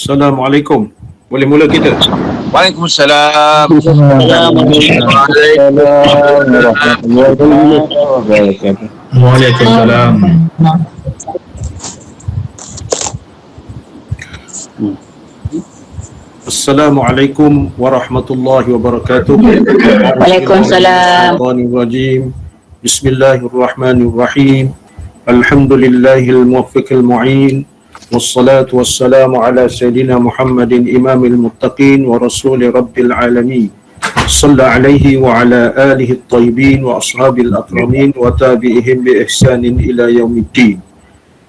Assalamualaikum. Boleh mula kita? Waalaikumsalam. Waalaikumsalam warahmatullahi wabarakatuh. Waalaikumsalam. Assalamualaikum warahmatullahi wabarakatuh. Waalaikumsalam. Rajim. Bismillahirrahmanirrahim. Alhamdulillahil muwaffiqil mu'in. Wassalatu wassalamu ala sayyidina Muhammadin imamil muttaqin wa rasuli rabbil alamin. Salla alaihi wa ala alihi at-tayyibin wa ashabil akramin wa tabi'ihim bi ihsanin ila yaumiddin.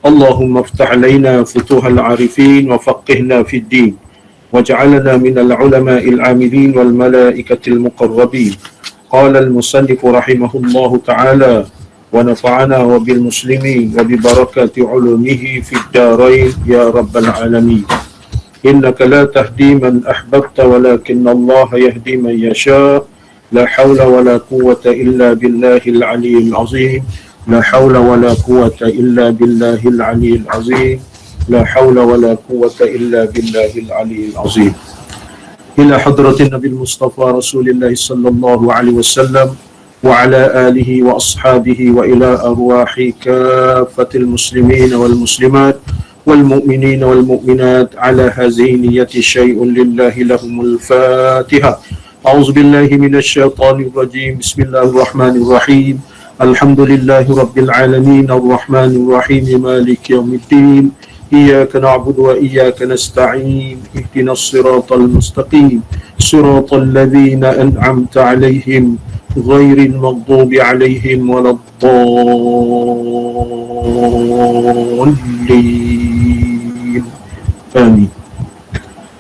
Allahumma iftah alaina futuhal arifin wa faqihna fid din. وجعلنا من العلماء العاملين والملائكة المقربين. قال المصنف رحمه الله تعالى ونفعنا وبالمسلمين وببركة علومه في الدارين يا رب العالمين. إنك لا تهدي من أحببت ولكن الله يهدي من يشاء. لا حول ولا قوة إلا بالله العلي العظيم. لا حول ولا قوة إلا بالله العلي العظيم. لا حول ولا قوة إلا بالله العلي العظيم. إلى حضرة النبي المصطفى رسول الله صلى الله عليه وسلم وعلى آله وأصحابه وإلى أرواح كافة المسلمين والمسلمات والمؤمنين والمؤمنات على هذه النية شيء لله لهم الفاتحة. أعوذ بالله من الشيطان الرجيم. بسم الله الرحمن الرحيم. الحمد لله رب العالمين الرحمن الرحيم مالك يوم الدين. إياك نعبد وإياك نستعين. اهدنا الصراط المستقيم صراط الذين أنعمت عليهم غير المغضوب عليهم ولا الضالين. Amin.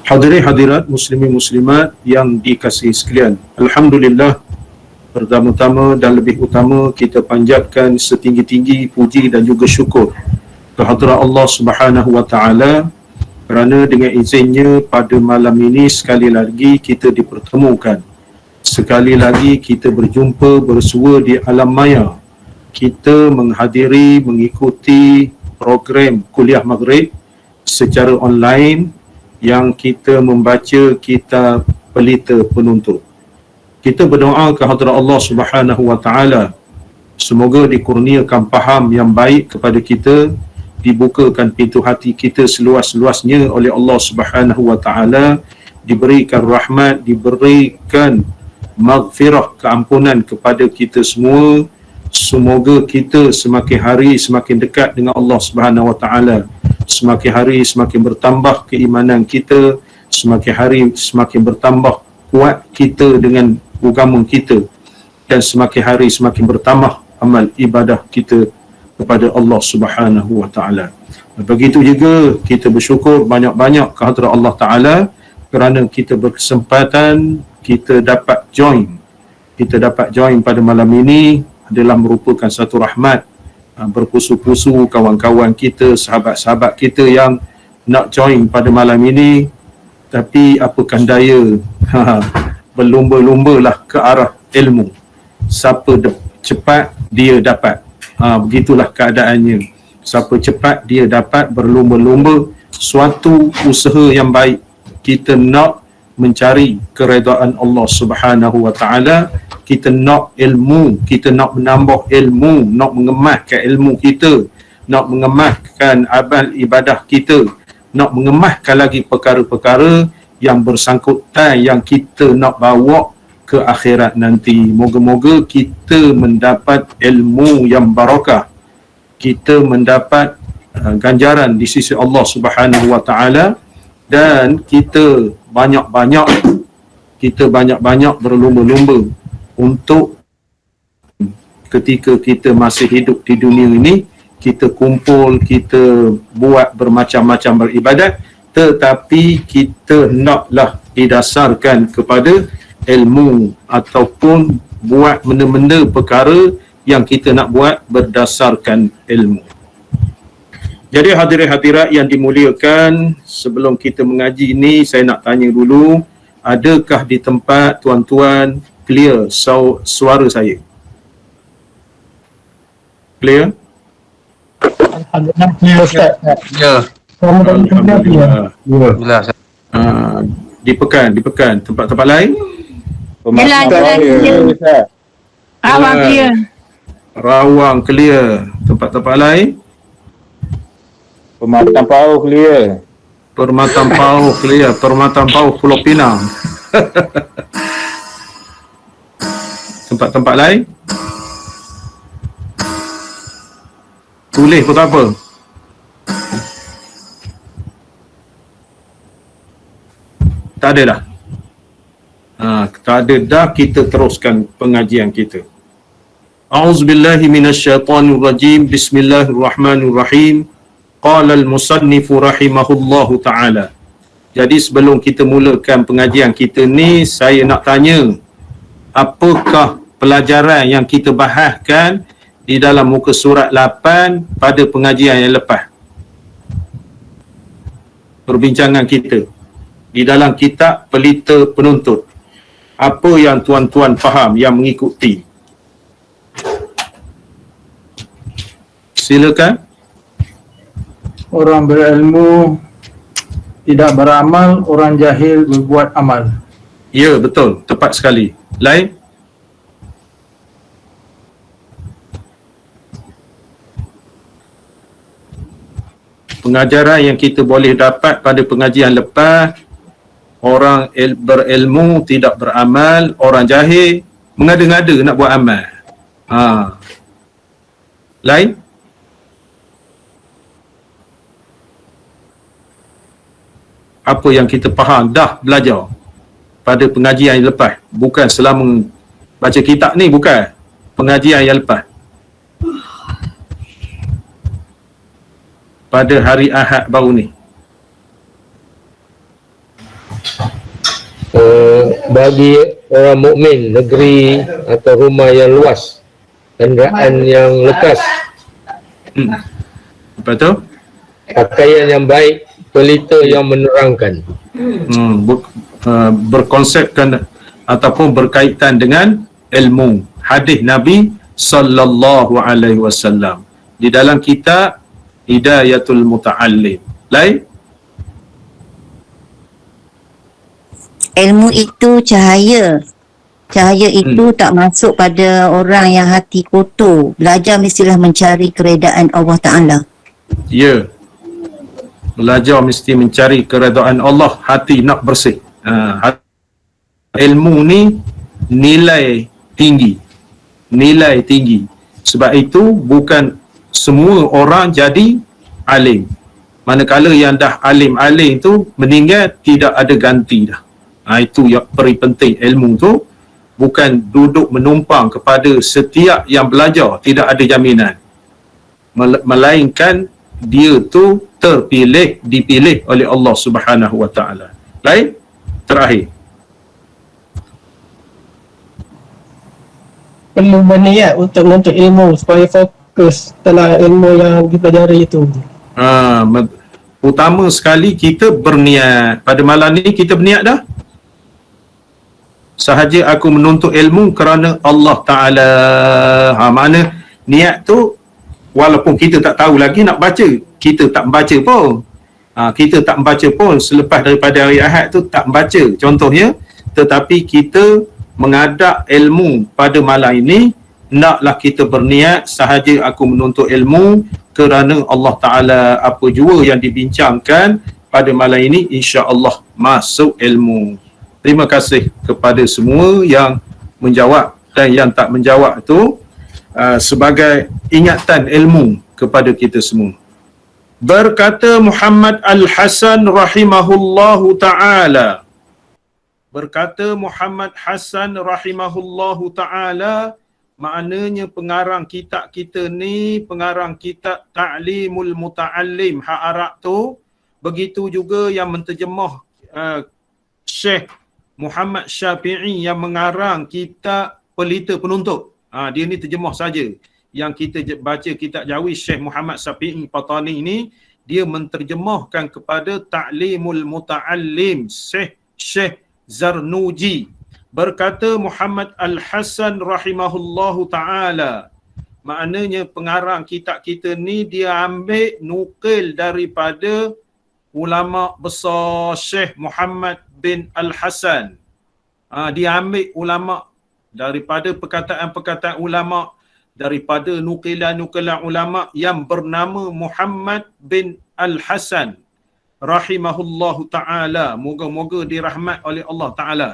Hadirin hadirat muslimin muslimat yang dikasihi sekalian, alhamdulillah, pertama-tama dan lebih utama kita panjatkan setinggi-tinggi puji dan juga syukur kehadrat Allah Subhanahu wa taala kerana dengan izinnya pada malam ini sekali lagi kita dipertemukan. Sekali lagi kita berjumpa bersua di alam maya. Kita menghadiri mengikuti program kuliah maghrib secara online yang kita membaca kitab Pelita Penuntut. Kita berdoa kehadrat Allah Subhanahu wa taala semoga dikurniakan faham yang baik kepada kita, dibukakan pintu hati kita seluas-luasnya oleh Allah Subhanahu wa taala, diberikan rahmat, diberikan maghfirah, keampunan kepada kita semua. Semoga kita semakin hari semakin dekat dengan Allah Subhanahu wa taala, semakin hari semakin bertambah keimanan kita, semakin hari semakin bertambah kuat kita dengan agama kita, dan semakin hari semakin bertambah amal ibadah kita kepada Allah Subhanahu wa taala. Begitu juga kita bersyukur banyak-banyak kehadrat Allah taala kerana kita berkesempatan kita dapat join pada malam ini adalah merupakan satu rahmat. Berpusu-pusu kawan-kawan kita, sahabat-sahabat kita yang nak join pada malam ini, tapi apakan daya, berlumba-lumbalah ke arah ilmu. Siapa cepat dia dapat. Begitulah keadaannya. Siapa cepat dia dapat, berlumba-lumba suatu usaha yang baik. Kita nak mencari keredaan Allah Subhanahu wa taala, kita nak ilmu, kita nak menambah ilmu, nak mengemaskan ilmu kita, nak mengemaskan amal ibadah kita, nak mengemaskan lagi perkara-perkara yang bersangkutan yang kita nak bawa ke akhirat nanti. Moga-moga kita mendapat ilmu yang barakah, kita mendapat ganjaran di sisi Allah Subhanahu wa taala, dan kita banyak-banyak berlumba-lumba untuk ketika kita masih hidup di dunia ini, kita kumpul, kita buat bermacam-macam beribadat, tetapi kita naklah didasarkan kepada ilmu ataupun buat benda-benda perkara yang kita nak buat berdasarkan ilmu. Jadi hadirin hadirat yang dimuliakan, sebelum kita mengaji ini saya nak tanya dulu, adakah di tempat tuan-tuan clear suara saya? Clear? Alhamdulillah, Ustaz. Ya. Alhamdulillah. Alhamdulillah. Dipekan tempat-tempat lain. Pematang Jelas, Power, jelas. Ustaz. Awak dia. Rawang clear. Tempat-tempat lain. Pematang Power clear. Permatang Pau clear. Permatang Pau Pulau Pinang. Tempat-tempat lain. Tulis pun tak apa. Tak ada dah. Tak ada dah, kita teruskan pengajian kita. A'udzubillahi minasyaitonirrajim. Bismillahirrahmanirrahim. Qala al-musannifu rahimahullahu ta'ala. Jadi sebelum kita mulakan pengajian kita ni, saya nak tanya, apakah pelajaran yang kita bahaskan di dalam muka surat 8 pada pengajian yang lepas? Perbincangan kita di dalam kitab Pelita Penuntut. Apa yang tuan-tuan faham yang mengikuti? Silakan. Orang berilmu tidak beramal, orang jahil berbuat amal. Ya, betul. Tepat sekali. Lain? Pengajaran yang kita boleh dapat pada pengajian lepas, orang berilmu tidak beramal, orang jahil mengada-ngada nak buat amal. Lain? Apa yang kita faham dah belajar pada pengajian yang lepas, bukan selama baca kitab ni, bukan, pengajian yang lepas pada hari Ahad baru ni. Bagi orang mukmin, negeri atau rumah yang luas, kenderaan yang lekas, Lepas tu pakaian yang baik, pelita yang menerangkan. Berkonsepkan ataupun berkaitan dengan ilmu hadis Nabi sallallahu alaihi wasallam di dalam kitab Hidayatul Muta'allim. Lain? Ilmu itu cahaya. Cahaya itu tak masuk pada orang yang hati kotor. Belajar mestilah mencari keredaan Allah Ta'ala. Ya. Belajar mesti mencari keredaan Allah, hati nak bersih. Ilmu ni nilai tinggi. Nilai tinggi. Sebab itu bukan semua orang jadi alim. Manakala yang dah alim-alim tu meninggal, tidak ada ganti dah. Itu yang paling penting. Ilmu tu bukan duduk menumpang kepada setiap yang belajar, tidak ada jaminan. Melainkan dia tu terpilih, dipilih oleh Allah Subhanahu wa taala. Lain? Terakhir. Perlu berniat untuk menuntut ilmu supaya fokus dalam ilmu yang dipelajari itu. Utama sekali kita berniat. Pada malam ni kita berniat dah. Sahaja aku menuntut ilmu kerana Allah Ta'ala. Mana niat tu, walaupun kita tak tahu lagi nak baca, kita tak membaca pun. Kita tak membaca pun selepas daripada hari Ahad tu tak membaca contohnya, tetapi kita mengadap ilmu pada malam ini, naklah kita berniat sahaja aku menuntut ilmu kerana Allah Ta'ala. Apa jua yang dibincangkan pada malam ini, insya-Allah masuk ilmu. Terima kasih kepada semua yang menjawab dan yang tak menjawab tu, sebagai ingatan ilmu kepada kita semua. Berkata Muhammad Al-Hasan rahimahullahu ta'ala. Berkata Muhammad Hasan rahimahullahu ta'ala, maknanya pengarang kitab kita ni, pengarang kitab Ta'limul Muta'allim hak Arab tu, begitu juga yang menterjemah Syekh Muhammad Syafi'i yang mengarang kitab Pelita Penuntut. Dia ni terjemah saja. Yang kita baca kitab Jawi, Syekh Muhammad Syafi'i Patani ni, dia menterjemahkan kepada Ta'limul Muta'allim Syekh Zarnuji. Berkata Muhammad Al-Hasan rahimahullahu ta'ala, maknanya pengarang kitab kita ni dia ambil nukil daripada ulama besar Syekh Muhammad bin Al-Hasan. Dia ambil ulama daripada perkataan-perkataan ulama, daripada nukilan-nukilan ulama yang bernama Muhammad bin Al-Hasan rahimahullahu ta'ala. Moga-moga dirahmat oleh Allah Ta'ala.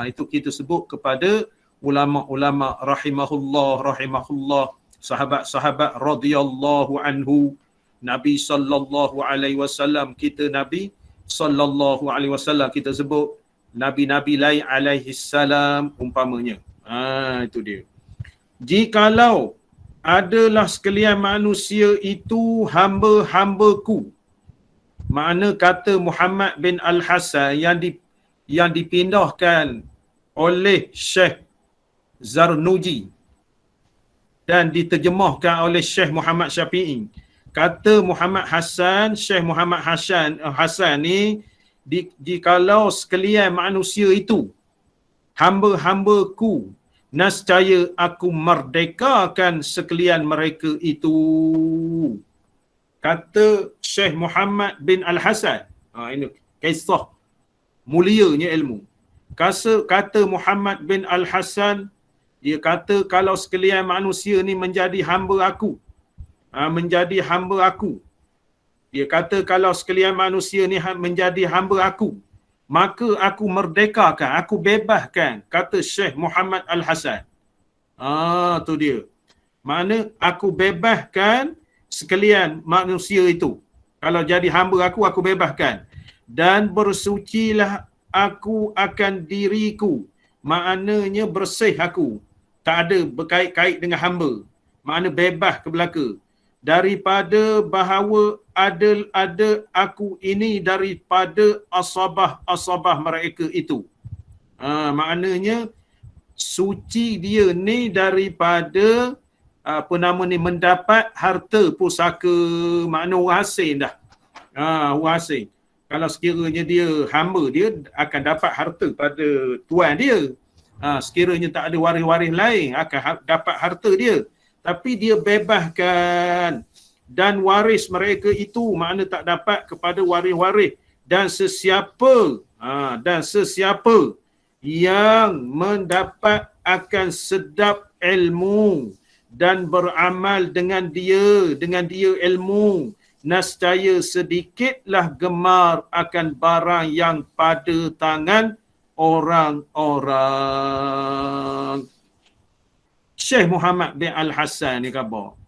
Itu kita sebut kepada ulama-ulama rahimahullah, sahabat-sahabat radhiyallahu anhu, Nabi sallallahu alaihi wasallam, kita Nabi sallallahu alaihi wasallam kita sebut nabi-nabi lain alaihi salam umpamanya. Itu dia. Jikalau adalah sekalian manusia itu hamba-hambaku. Makna kata Muhammad bin Al-Hasan yang dipindahkan oleh Syekh Zarnuji dan diterjemahkan oleh Syekh Muhammad Syafi'i. Kata Muhammad Hasan, Syekh Muhammad Hasan ni, jikalau sekalian manusia itu hamba-hambaku, nescaya aku merdekakan sekalian mereka itu. Kata Syekh Muhammad bin Al-Hasan. Ini kisah mulianya ilmu. Kata Muhammad bin Al-Hasan, dia kata kalau sekalian manusia ni menjadi hamba aku, menjadi hamba aku. Dia kata kalau sekalian manusia ni menjadi hamba aku, maka aku merdekakan, aku bebaskan, kata Syekh Muhammad Al-Hasan. Tu dia. Mana aku bebaskan sekalian manusia itu. Kalau jadi hamba aku bebaskan. Dan bersucilah aku akan diriku. Maknanya bersih aku. Tak ada berkait-kait dengan hamba. Makna bebas ke belaka. Daripada bahawa ada aku ini daripada asabah mereka itu. Maknanya suci dia ni daripada mendapat harta pusaka. Makna orang asing dah. Orang asing. Kalau sekiranya dia hamba, dia akan dapat harta pada tuan dia. Sekiranya tak ada waris-waris lain, akan dapat harta dia. Tapi dia bebaskan. Dan waris mereka itu makna tak dapat kepada waris-waris. Dan sesiapa yang mendapat akan sedap ilmu dan beramal dengan dia ilmu, nescaya sedikitlah gemar akan barang yang pada tangan orang-orang. Syekh Muhammad bin Al-Hasan ni khabar.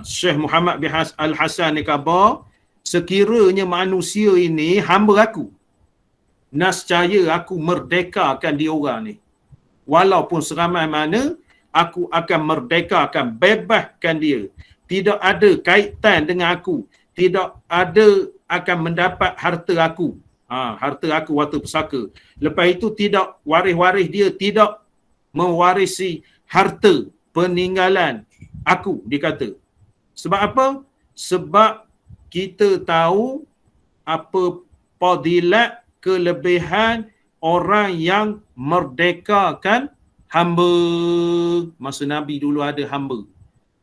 Syekh Muhammad bin Al-Hasan ni khabar, sekiranya manusia ini hamba aku, nescaya aku merdekakan dia orang ni. Walaupun seramai mana, aku akan merdekakan, bebaskan dia. Tidak ada kaitan dengan aku. Tidak ada akan mendapat harta aku. Harta aku waktu pesaka. Lepas itu tidak waris-waris dia tidak mewarisi harta peninggalan aku, dikata. Sebab apa? Sebab kita tahu apa fadilat kelebihan orang yang merdekakan hamba. Masa Nabi dulu ada hamba.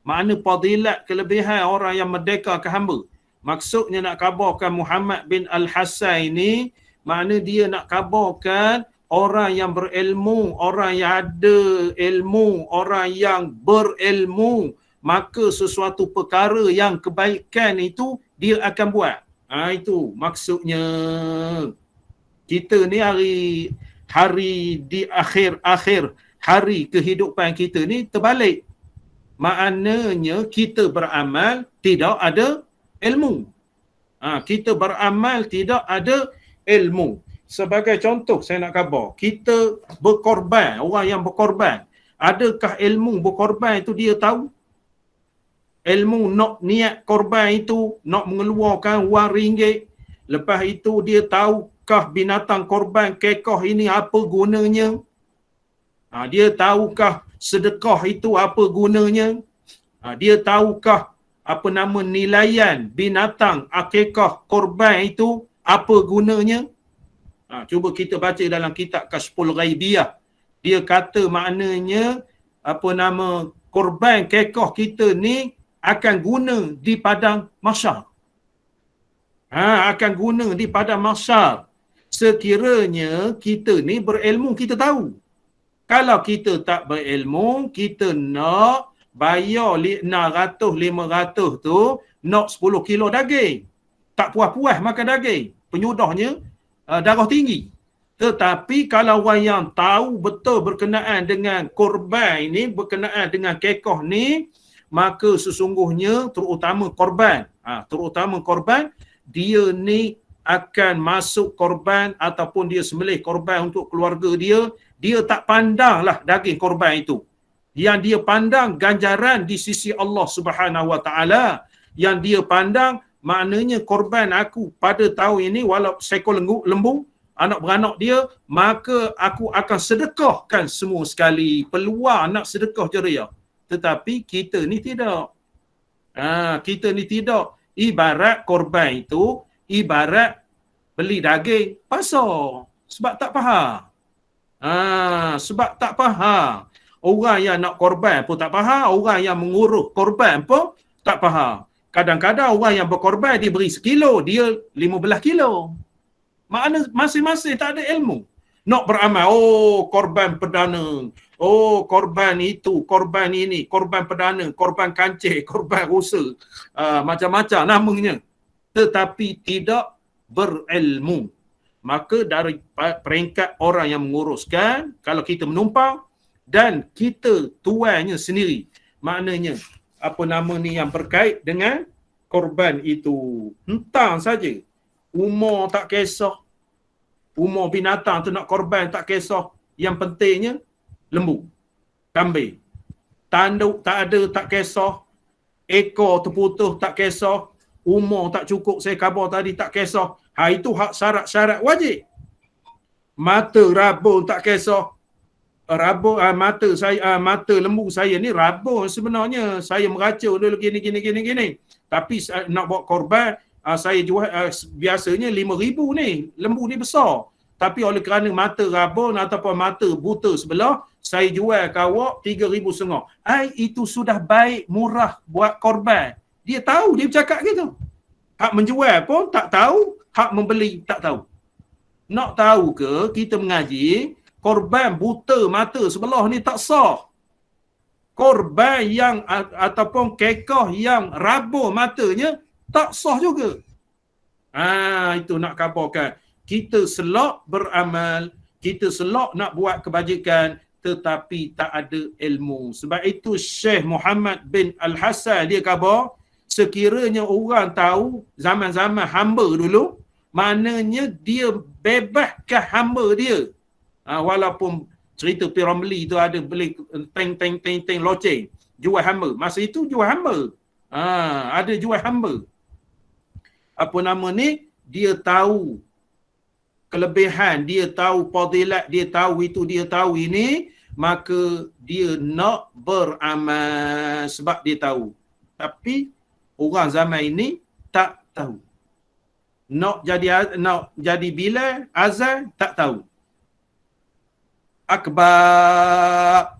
Makna fadilat kelebihan orang yang merdekakan hamba. Maksudnya nak khabarkan Muhammad bin Al-Hasan ini, makna dia nak khabarkan orang yang berilmu, orang yang ada ilmu, orang yang berilmu, maka sesuatu perkara yang kebaikan itu dia akan buat. Itu maksudnya. Kita ni hari di akhir hari kehidupan kita ni terbalik. Maknanya kita beramal tidak ada ilmu. Kita beramal tidak ada ilmu. Sebagai contoh saya nak khabar, kita berkorban, orang yang berkorban, adakah ilmu berkorban itu dia tahu? Ilmu nak niat korban itu, nak mengeluarkan wang ringgit, lepas itu dia tahukah binatang korban kekoh ini apa gunanya? Dia tahukah sedekah itu apa gunanya? Dia tahukah apa nama nilaian binatang akikah korban itu apa gunanya? Cuba kita baca dalam kitab Kashful Ghaibiyah. Dia kata maknanya apa nama korban kekoh kita ni akan guna di padang mahsyar. Akan guna di padang mahsyar. Sekiranya kita ni berilmu, kita tahu. Kalau kita tak berilmu, kita nak bayar 600, 500 tu, nak 10 kilo daging. Tak puas-puas makan daging. Penyudahnya darah tinggi. Tetapi kalau orang yang tahu betul berkenaan dengan korban ini, berkenaan dengan kekoh ni, maka sesungguhnya terutama korban, dia ni akan masuk korban ataupun dia sembelih korban untuk keluarga dia tak pandanglah daging korban itu. Yang dia pandang ganjaran di sisi Allah Subhanahu Wa Taala. Yang dia pandang maknanya korban aku pada tahun ini walau seekor lembu, anak beranak dia, maka aku akan sedekahkan semua sekali. Peluang nak sedekah ceria. Tetapi kita ni tidak. Kita ni tidak. Ibarat korban itu, ibarat beli daging pasar. Sebab tak faham. Sebab tak faham. Orang yang nak korban pun tak faham. Orang yang mengurus korban pun tak faham. Kadang-kadang orang yang berkorban dia beri 1 kilo, dia 15 kilo. Makna masing-masing tak ada ilmu. Nak beramal, korban perdana. Korban itu, korban ini, korban perdana, korban kancing, korban rusa. Macam-macam namanya. Tetapi tidak berilmu. Maka dari peringkat orang yang menguruskan, kalau kita menumpang dan kita tuannya sendiri, maknanya apa nama ni yang berkait dengan korban itu, hentang saja. Umur tak kisah. Umur binatang tu nak korban tak kisah. Yang pentingnya lembu, kambing. Tanduk tak ada tak kisah. Ekor terputus tak kisah. Umur tak cukup saya khabar tadi tak kisah. Itu hak syarat-syarat wajib. Mata rabun tak kisah. Rabun mata saya, mata lembu saya ni rabun sebenarnya. Saya meracau dulu gini. Tapi nak buat korban, saya jual biasanya 5,000 ni. Lembu ni besar. Tapi oleh kerana mata rabun ataupun mata buta sebelah, saya jual ke awak 3,500. Itu sudah baik, murah buat korban. Dia tahu, dia bercakap gitu. Hak menjual pun tak tahu, hak membeli tak tahu. Nak tahu ke kita mengaji, korban buta mata sebelah ni tak sah. Korban yang ataupun kekoh yang rabun matanya tak sah juga. Itu nak khabarkan. Kita selok beramal, kita selok nak buat kebajikan, tetapi tak ada ilmu. Sebab itu Syekh Muhammad bin Al-Hasan dia khabar, sekiranya orang tahu zaman-zaman hamba dulu, maknanya dia bebaskan hamba dia. Walaupun cerita Piramli tu ada beli teng loceng, jual hamba. Masa itu jual hamba. Ada jual hamba. Apa nama ni? Dia tahu kelebihan, dia tahu fadilat, dia tahu itu, dia tahu ini, maka dia nak beramal sebab dia tahu. Tapi orang zaman ini tak tahu. Nak jadi bila azan tak tahu. Akbar.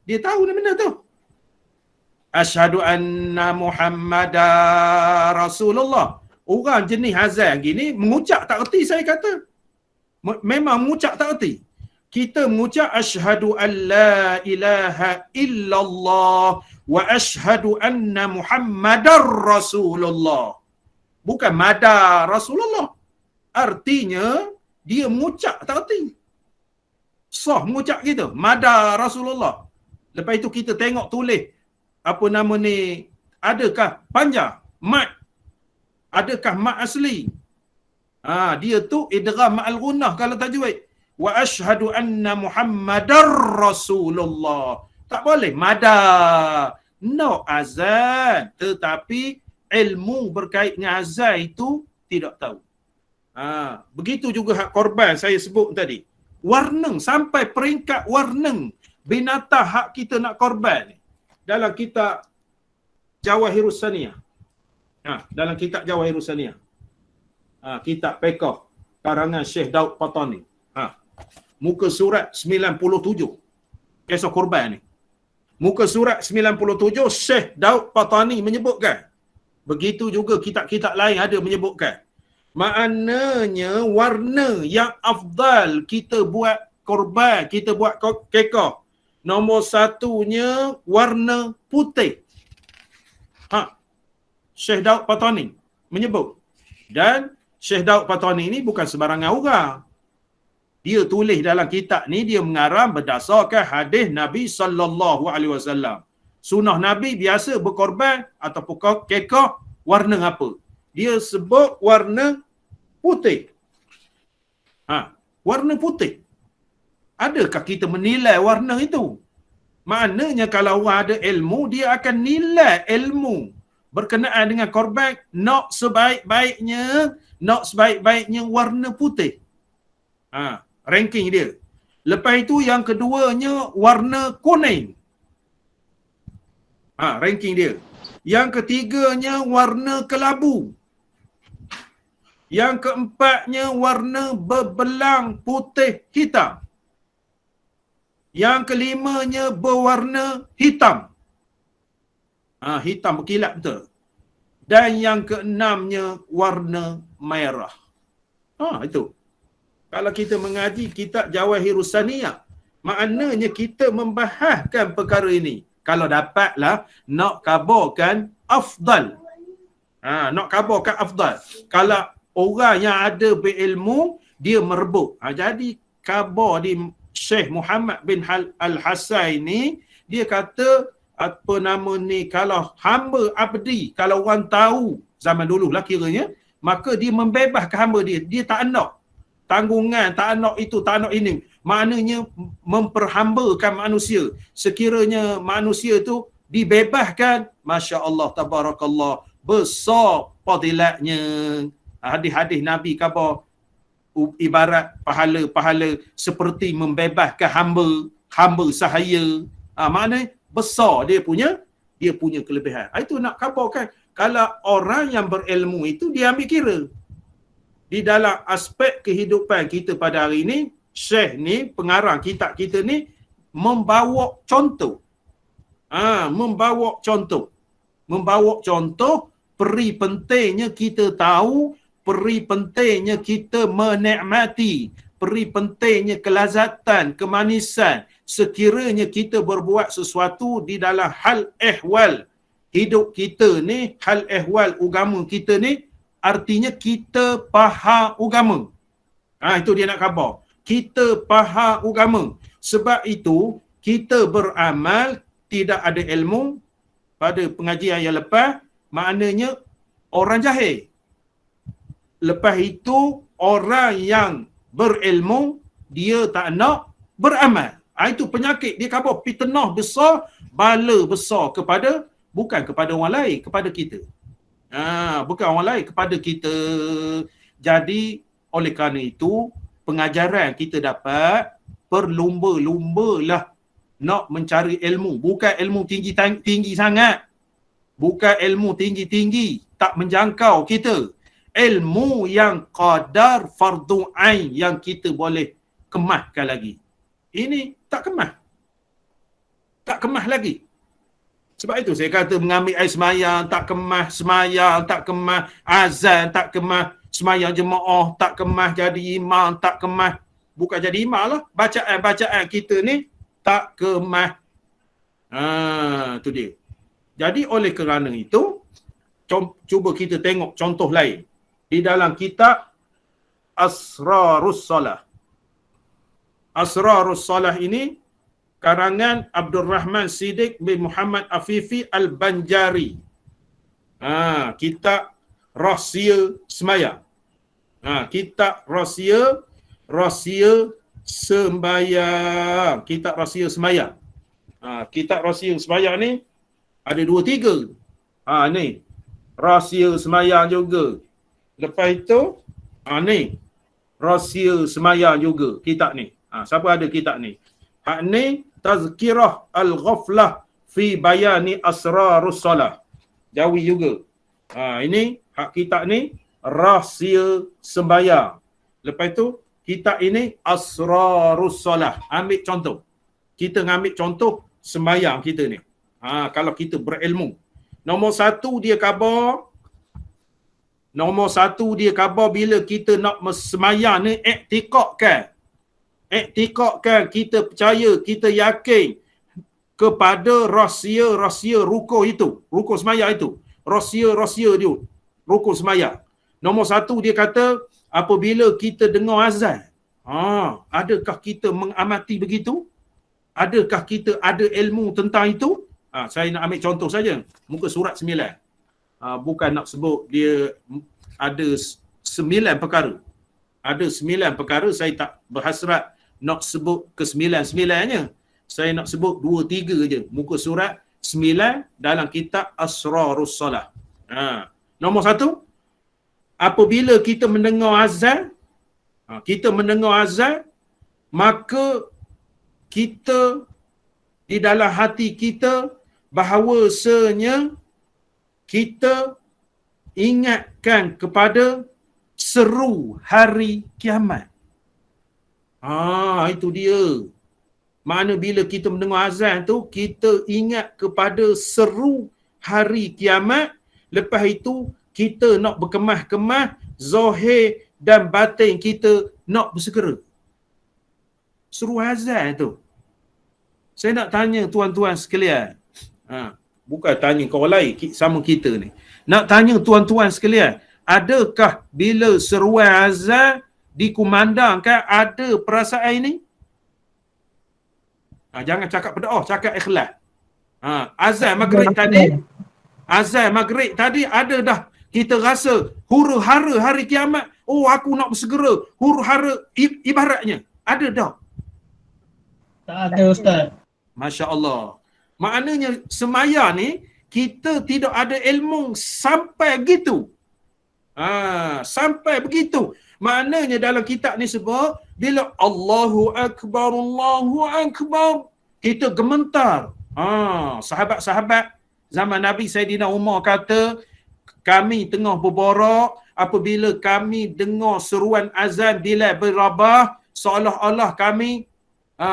Dia tahu benda tu. Asyhadu anna Muhammadar Rasulullah. Orang jenis azan gini mengucap tak erti, saya kata. Memang mengucap tak erti. Kita mengucap asyhadu an la ilaha illallah wa asyhadu anna Muhammadar Rasulullah. Bukan madar Rasulullah. Artinya dia mengucap tak erti. Sah mengucap gitu, madar Rasulullah. Lepas itu kita tengok tulis apa nama ni, adakah panjang mat, adakah mat asli. Dia tu idgham ma'al gunnah kalau tajwid. Wa asyhadu anna Muhammadar Rasulullah. Tak boleh madar. No azan, tetapi ilmu berkait dengan azan itu tidak tahu. Begitu juga hak korban saya sebut tadi. Warneng, sampai peringkat warneng binatang hak kita nak korban ni. Dalam kitab Jawahirus Saniyah. Dalam kitab Jawahirus Saniyah. Kitab Pekoh karangan Syekh Daud Patani. Muka surat 97. Kisah korban ni. Muka surat 97 Syekh Daud Patani menyebutkan Begitu juga kitab-kitab lain ada menyebutkan. Maknanya warna yang afdal kita buat korban, kita buat kekah. Nombor satunya warna putih. Syekh Daud Patani menyebut. Dan Syekh Daud Patani ni bukan sembarangan orang. Dia tulis dalam kitab ni, dia mengarang berdasarkan hadis Nabi sallallahu alaihi wasallam. Sunnah Nabi biasa berkorban ataupun kekah warna apa? Dia sebut warna putih. Warna putih. Adakah kita menilai warna itu? Maknanya kalau orang ada ilmu, dia akan nilai ilmu berkenaan dengan korban nak sebaik-baiknya warna putih. Ranking dia. Lepas itu yang keduanya warna kuning. Ranking dia. Yang ketiganya warna kelabu. Yang keempatnya warna berbelang putih hitam. Yang kelimanya berwarna hitam. Hitam berkilat betul. Dan yang keenamnya warna merah. Itu. Kalau kita mengaji kitab Jawahirus Saniyah, maknanya kita membahaskan perkara ini. Kalau dapatlah nak kabarkan afdal. Nak kabarkan afdal. Kalau orang yang ada berilmu, dia merebut. Jadi khabar di Syekh Muhammad bin Al-Hasan ni, dia kata apa nama ni, kalau hamba abdi, kalau orang tahu zaman dulu lah kiranya, maka dia membebaskan hamba dia. Dia tak nak tanggungan, tak nak itu, tak nak ini. Maknanya memperhambakan manusia. Sekiranya manusia tu dibebaskan, Masya Allah, Tabarakallah, besar fadilatnya. Hadis-hadis Nabi khabar ibarat pahala-pahala seperti membebaskan hamba sahaya. Maknanya besar dia punya kelebihan. Itu nak khabarkan. Kalau orang yang berilmu itu dia ambil kira. Di dalam aspek kehidupan kita pada hari ini, Syekh ni, pengarang kitab kita ni, membawa contoh. Membawa contoh, peri pentingnya kita tahu, peri pentingnya kita menikmati, peri pentingnya kelazatan, kemanisan, sekiranya kita berbuat sesuatu di dalam hal ehwal hidup kita ni, hal ehwal agama kita ni, artinya kita faham agama. Itu dia nak khabar. Kita faham agama. Sebab itu, kita beramal tidak ada ilmu. Pada pengajian yang lepas, maknanya orang jahil. Lepas itu, orang yang berilmu, dia tak nak beramal. Itu penyakit. Dia khabar fitnah besar, bala besar bukan kepada orang lain, kepada kita. Bukan orang lain, kepada kita. Jadi oleh kerana itu, pengajaran kita dapat berlumba-lumbalah nak mencari ilmu. Bukan ilmu tinggi sangat. Bukan ilmu tinggi-tinggi, tak menjangkau kita. Ilmu yang qadar fardu ain yang kita boleh kemaskan lagi. Ini tak kemas. Tak kemas lagi. Sebab itu saya kata mengambil air semayang, tak kemas semayang, tak kemas azan, tak kemas semayang jemaah, tak kemas jadi imam, tak kemas. Bukan jadi imam lah. Bacaan kita ni tak kemas. Itu dia. Jadi oleh kerana itu, cuba kita tengok contoh lain. Di dalam kitab Asrarus Salah. Asrarus Salah ini karangan Abdul Rahman Siddiq bin Muhammad Afifi Al-Banjari. Kitab Rahsia Sembahyang. Kitab Rahsia Sembahyang. Kitab Rahsia Sembahyang. Kitab Rahsia Sembahyang ni ada 2-3. Ni Rahsia Sembahyang juga. Lepas itu ni Rahsia Sembahyang juga kitab ni. Siapa ada kitab ni? Hak ni Tazkirah Al-Ghaflah fi Bayani Asrarus Salah. Jawi juga. Ini hak kitab ni Rahsia Sembahyang. Lepas tu kitab ini Asrarus Salah. Ambil contoh. Kita ngambil contoh sembahyang kita ni. Kalau kita berilmu. Nombor 1 dia khabar Nombor satu dia khabar bila kita nak semayang ni iktikadkan. Iktikadkan kita percaya, kita yakin kepada rahsia-rahsia rukun itu. Rukun semayang itu. Rahsia-rahsia dia. Rukun semayang. Nombor satu dia kata apabila kita dengar azan. Adakah kita mengamati begitu? Adakah kita ada ilmu tentang itu? Saya nak ambil contoh saja. Muka surat 9. Bukan nak sebut dia ada 9 perkara. Ada 9 perkara, saya tak berhasrat nak sebut ke-9-9-nya. Saya nak sebut 2-3 je. Muka surat 9 dalam kitab Asrarus Salah. Nombor 1, apabila kita mendengar azan, maka kita di dalam hati kita bahawasanya kita ingatkan kepada seru hari kiamat. Itu dia. Mana bila kita mendengar azan tu, kita ingat kepada seru hari kiamat. Lepas itu, kita nak berkemah-kemah, zahir dan batin kita nak bersegera. Seru azan tu. Saya nak tanya tuan-tuan sekalian. Bukan tanya kau lain, sama kita ni. Nak tanya tuan-tuan sekalian, adakah bila seruan azan dikumandangkan ada perasaan ini? Jangan cakap berdoa, cakap ikhlas. Azan maghrib tadi ada dah kita rasa huru-hara hari kiamat. Aku nak bersegera. Huru-hara ibaratnya. Ada dah? Tak ada, Ustaz. Masya Allah. Maknanya semaya ni kita tidak ada ilmu sampai begitu. Sampai begitu. Maknanya dalam kitab ni sebut bila Allahu Akbar, kita gementar. Sahabat-sahabat zaman Nabi Saidina Umar kata, kami tengah berborak apabila kami dengar seruan azan Bilal bin Rabah, seolah-olah kami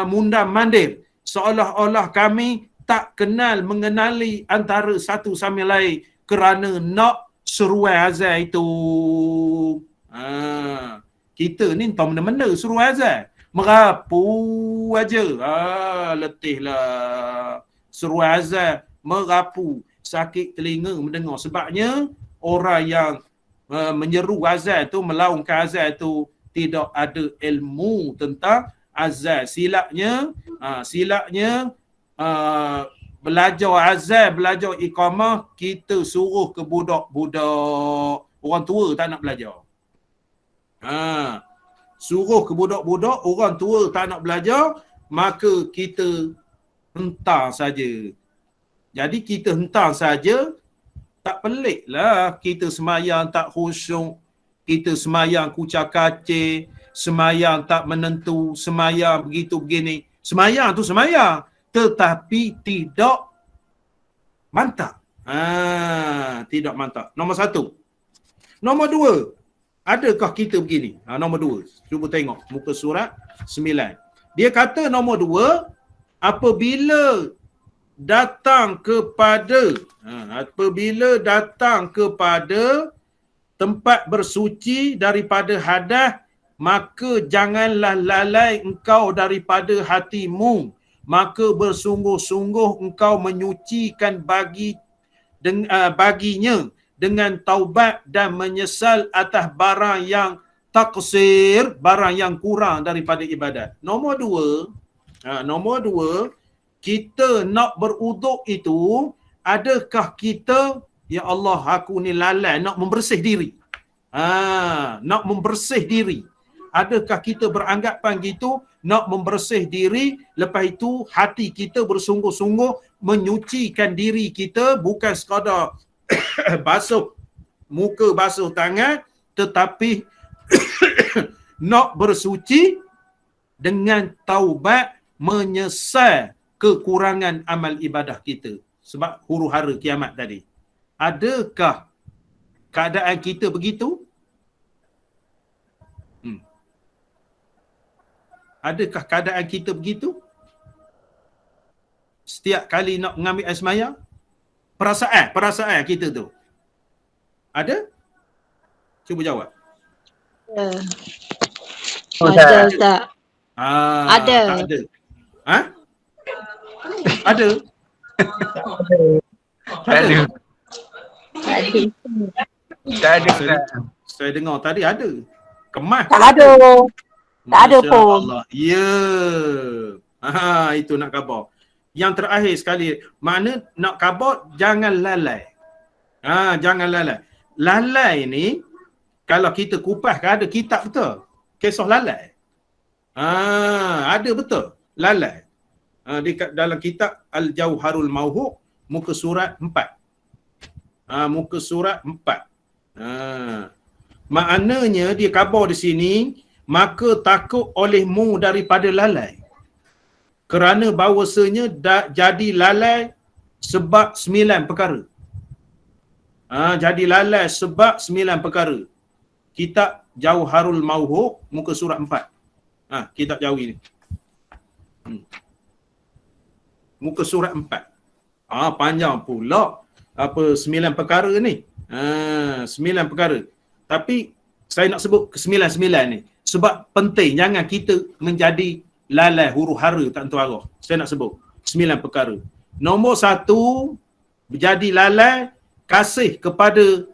mundam mandir. Seolah-olah kami tak mengenali antara satu sama lain kerana nak seruan azan itu. Kita ni entah mana-mana seruan azan. Merapu aja. Letihlah. Seruan azan merapu. Sakit telinga mendengar. Sebabnya orang yang menyeru azan tu, melaungkan azan tu tidak ada ilmu tentang azan. Silapnya belajar azan, belajar iqamah, kita suruh ke budak-budak. Orang tua tak nak belajar. Suruh ke budak-budak, orang tua tak nak belajar, maka kita hentar saja. Jadi kita hentar saja, tak peliklah kita semayang tak khusyuk, kita semayang kucak-kacir, semayang tak menentu, semayang begitu begini. Semayang tu semayang, tetapi tidak mantap. Tidak mantap. Nombor 1. Nombor 2. Adakah kita begini? Nombor 2. Cuba tengok muka surat 9. Dia kata nombor 2, apabila datang kepada tempat bersuci daripada hadas, maka janganlah lalai engkau daripada hatimu, maka bersungguh-sungguh engkau menyucikan baginya dengan taubat dan menyesal atas barang yang taksir, barang yang kurang daripada ibadat. Nombor 2, kita nak beruduk itu, adakah kita, ya Allah aku ni lalai nak membersih diri. Nak membersih diri. Adakah kita beranggapan gitu, nak membersih diri, lepas itu hati kita bersungguh-sungguh menyucikan diri kita, bukan sekadar basuh muka, basuh tangan, tetapi nak bersuci dengan taubat, menyesal kekurangan amal ibadah kita. Sebab huru-hara kiamat tadi. Adakah keadaan kita begitu? Adakah keadaan kita begitu? Setiap kali nak mengambil air sembahyang, perasaan kita tu. Ada? Cuba jawab. Ada Ustaz. Ada. Tak ada. Ha? Ada? Tak ada. Tak ada. Saya dengar tadi ada. Kemas. Tak ada. Tak ada Masya pun. Allah. Ya. Itu nak khabar. Yang terakhir sekali, makna nak khabar jangan lalai. Jangan lalai. Lalai ni kalau kita kupas kan ada kitab betul. Kisah lalai. Ada betul. Lalai. Dalam kitab Al-Jauharul Mauhub muka surat 4. Muka surat 4. Maknanya dia khabar di sini, maka takut olehmu daripada lalai. Kerana bahawasanya jadi lalai sebab 9 perkara. Jadi lalai sebab 9 perkara. Kitab Jauharul Mauhub muka surat 4. Kitab jauh ini. Muka surat 4. Panjang pula. 9 perkara ni. 9 perkara. Tapi saya nak sebut ke-9 ni. Sebab penting jangan kita menjadi lalai huru hara tak tentu arah. Saya nak sebut 9 perkara. Nombor 1, menjadi lalai kasih kepada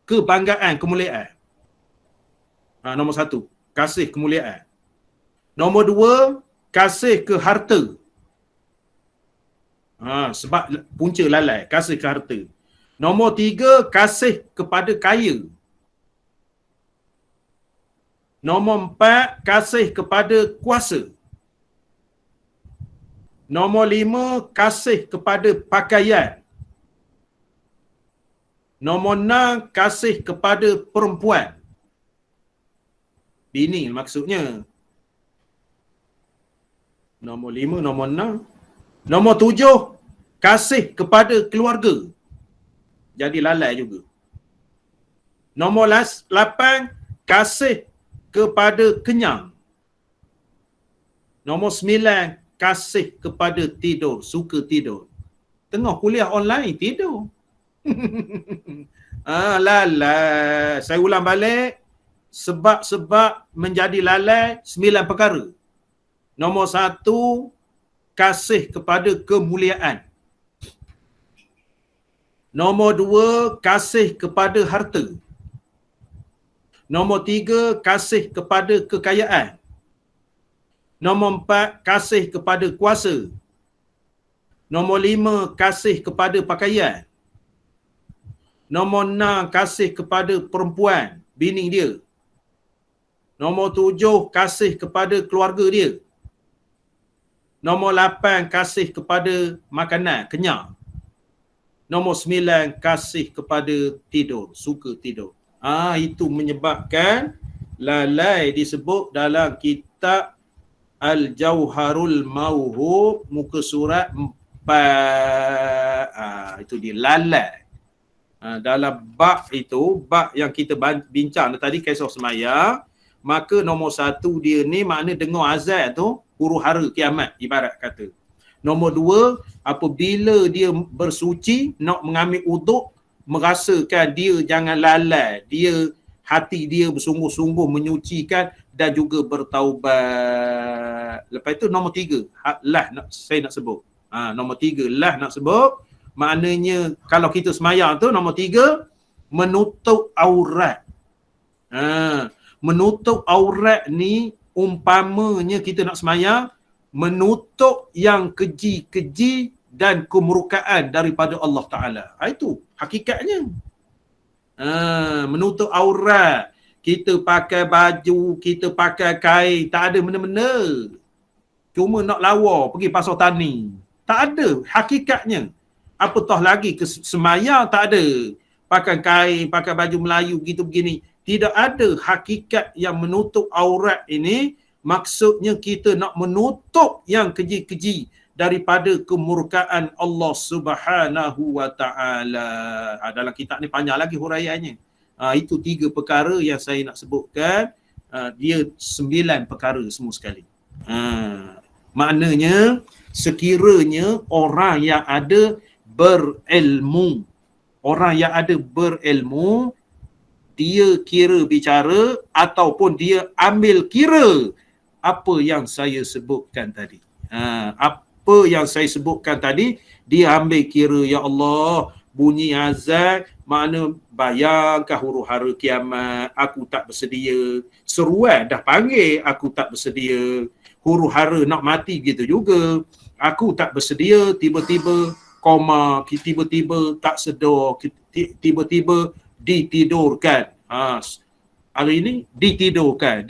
kebanggaan, kemuliaan. Nombor 1, kasih kemuliaan. Nombor 2, kasih ke harta. Sebab punca lalai, kasih ke harta. Nombor 3, kasih kepada kaya. Nombor 4, kasih kepada kuasa. Nombor 5, kasih kepada pakaian. Nombor 6, kasih kepada perempuan. Bini maksudnya. Nombor 5, nombor 6. Nombor 7, kasih kepada keluarga. Jadi lalai juga. Nombor 8, kasih kepada kenyang. Nombor 9, kasih kepada tidur, suka tidur. Tengah kuliah online, tidur. Lalai. Saya ulang balik. Sebab-sebab menjadi lalai 9 perkara. Nombor 1, kasih kepada kemuliaan. Nombor 2, kasih kepada harta. Nombor 3, kasih kepada kekayaan. Nombor 4, kasih kepada kuasa. Nombor 5, kasih kepada pakaian. Nombor 6, kasih kepada perempuan, bini dia. Nombor 7, kasih kepada keluarga dia. Nombor 8, kasih kepada makanan, kenyang. Nombor 9, kasih kepada tidur, suka tidur. Itu menyebabkan lalai disebut dalam kitab Al-Jauharul Mauhub muka surat 4. Itu dia, lalai. Dalam bab itu, bab yang kita bincang tadi, kisah sembahyang, maka nombor 1 dia ni makna dengar azan tu huru hara kiamat, ibarat kata. Nombor 2, apabila dia bersuci nak mengambil uduk, merasakan dia jangan lalai, dia hati dia bersungguh-sungguh menyucikan dan juga bertaubat. Lepas itu nombor 3, saya nak sebut. Nombor 3 nak sebut. Maknanya kalau kita semayang tu nombor 3, menutup aurat. Menutup aurat ni umpamanya kita nak semayang, menutup yang keji-keji dan kemurkaan daripada Allah Ta'ala. Itu hakikatnya. Menutup aurat. Kita pakai baju, kita pakai kain, tak ada benda-benda. Cuma nak lawa, pergi pasar tani. Tak ada hakikatnya. Apatah lagi semayang tak ada. Pakai kain, pakai baju Melayu gitu begini. Tidak ada hakikat yang menutup aurat ini. Maksudnya kita nak menutup yang keji-keji daripada kemurkaan Allah Subhanahu wa Ta'ala. Dalam kitab ni panjang lagi huraiannya. Itu 3 perkara yang saya nak sebutkan. Dia 9 perkara semua sekali. Maknanya sekiranya orang yang ada berilmu, orang yang ada berilmu, dia kira bicara ataupun dia ambil kira apa yang saya sebutkan tadi. Apa yang saya sebutkan tadi, dia ambil kira, ya Allah, bunyi azan, mana bayangkan huru-hara kiamat, aku tak bersedia. Seruan dah panggil, aku tak bersedia. Huru-hara nak mati gitu juga, aku tak bersedia. Tiba-tiba koma, tiba-tiba tak sedar, tiba-tiba ditidurkan. Hari ini ditidurkan,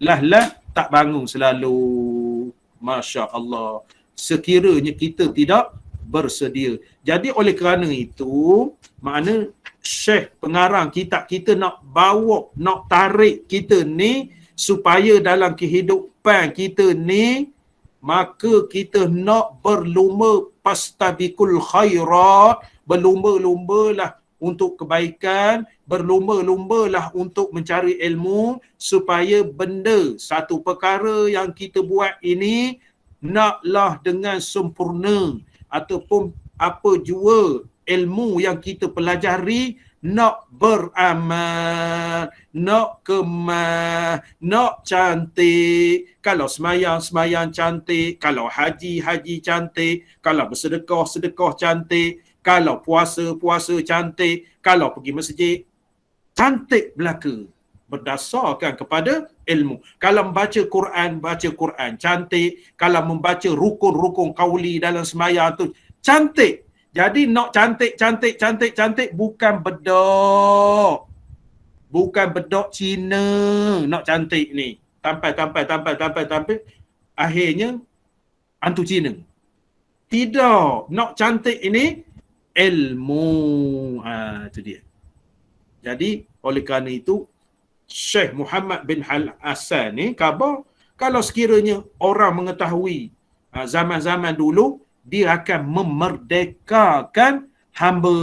lah tak bangun selalu. Masya Allah. Sekiranya kita tidak bersedia. Jadi oleh kerana itu, makna Syekh pengarang kitab kita nak bawa, nak tarik kita ni supaya dalam kehidupan kita ni, maka kita nak berlumba pastabikul khairat, berlumba-lumbalah untuk kebaikan, berlumba-lumbalah untuk mencari ilmu, supaya benda satu perkara yang kita buat ini naklah dengan sempurna, ataupun apa jua ilmu yang kita pelajari nak beramal, nak kemas, nak cantik. Kalau semayang cantik, kalau haji cantik, kalau bersedekah cantik, kalau puasa cantik, kalau pergi masjid cantik belaka, berdasarkan kepada ilmu. Kalau membaca Quran cantik, kalau membaca rukun-rukun qauli dalam semayang tu cantik. Jadi nak cantik bukan bedok Cina nak cantik ni. Tampil akhirnya hantu Cina. Tidak, nak cantik ini ilmu. Itu dia. Jadi oleh kerana itu, Syekh Muhammad bin Hasan ni khabar, kalau sekiranya orang mengetahui zaman-zaman dulu, dia akan memerdekakan hamba,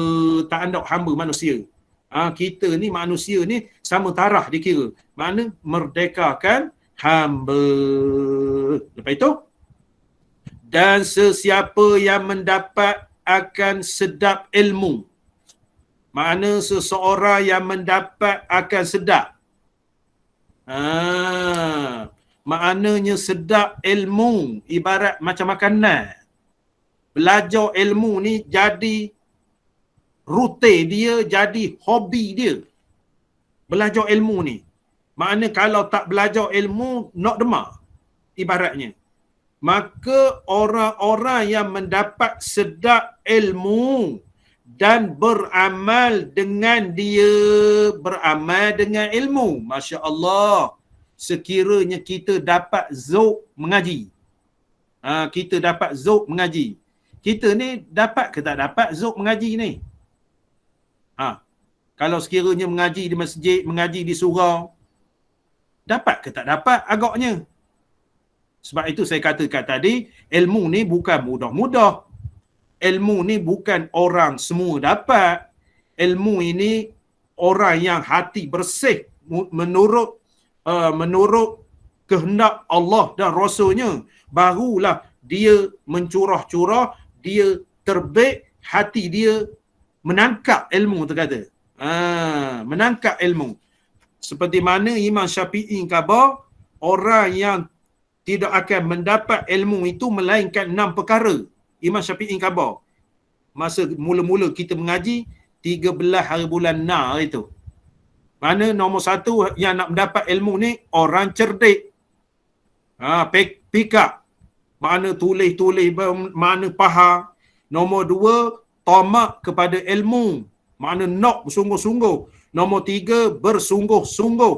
tak ada hamba manusia. Kita ni manusia ni sama taraf dikira. Mana merdekakan hamba. Lepas itu, dan sesiapa yang mendapat akan sedap ilmu. Makna seseorang yang mendapat akan sedap. Maknanya sedap ilmu ibarat macam makanan. Belajar ilmu ni jadi rutin dia, jadi hobi dia. Belajar ilmu ni. Makna kalau tak belajar ilmu, nak demar ibaratnya. Maka orang-orang yang mendapat sedap ilmu dan beramal dengan ilmu. Masya Allah. Sekiranya kita dapat zauq mengaji. Kita dapat zauq mengaji. Kita ni dapat ke tak dapat zauq mengaji ni? Kalau sekiranya mengaji di masjid, mengaji di surau, dapat ke tak dapat agaknya? Sebab itu saya katakan tadi, ilmu ni bukan mudah-mudah. Ilmu ni bukan orang semua dapat. Ilmu ini orang yang hati bersih menurut kehendak Allah dan Rasulnya, barulah dia mencurah-curah, dia terbit, hati dia menangkap ilmu tu kata. Menangkap ilmu. Seperti mana Imam Syafi'i khabar, orang yang tidak akan mendapat ilmu itu melainkan 6 perkara. Imam Syafi'i khabar. Masa mula-mula kita mengaji 13 hari bulan Na itu. Mana nombor 1 yang nak mendapat ilmu ni orang cerdik. Pick up. Mana tulis-tulis, mana faham. Nombor 2 tamak kepada ilmu. Mana nak bersungguh-sungguh. Nombor 3 bersungguh-sungguh.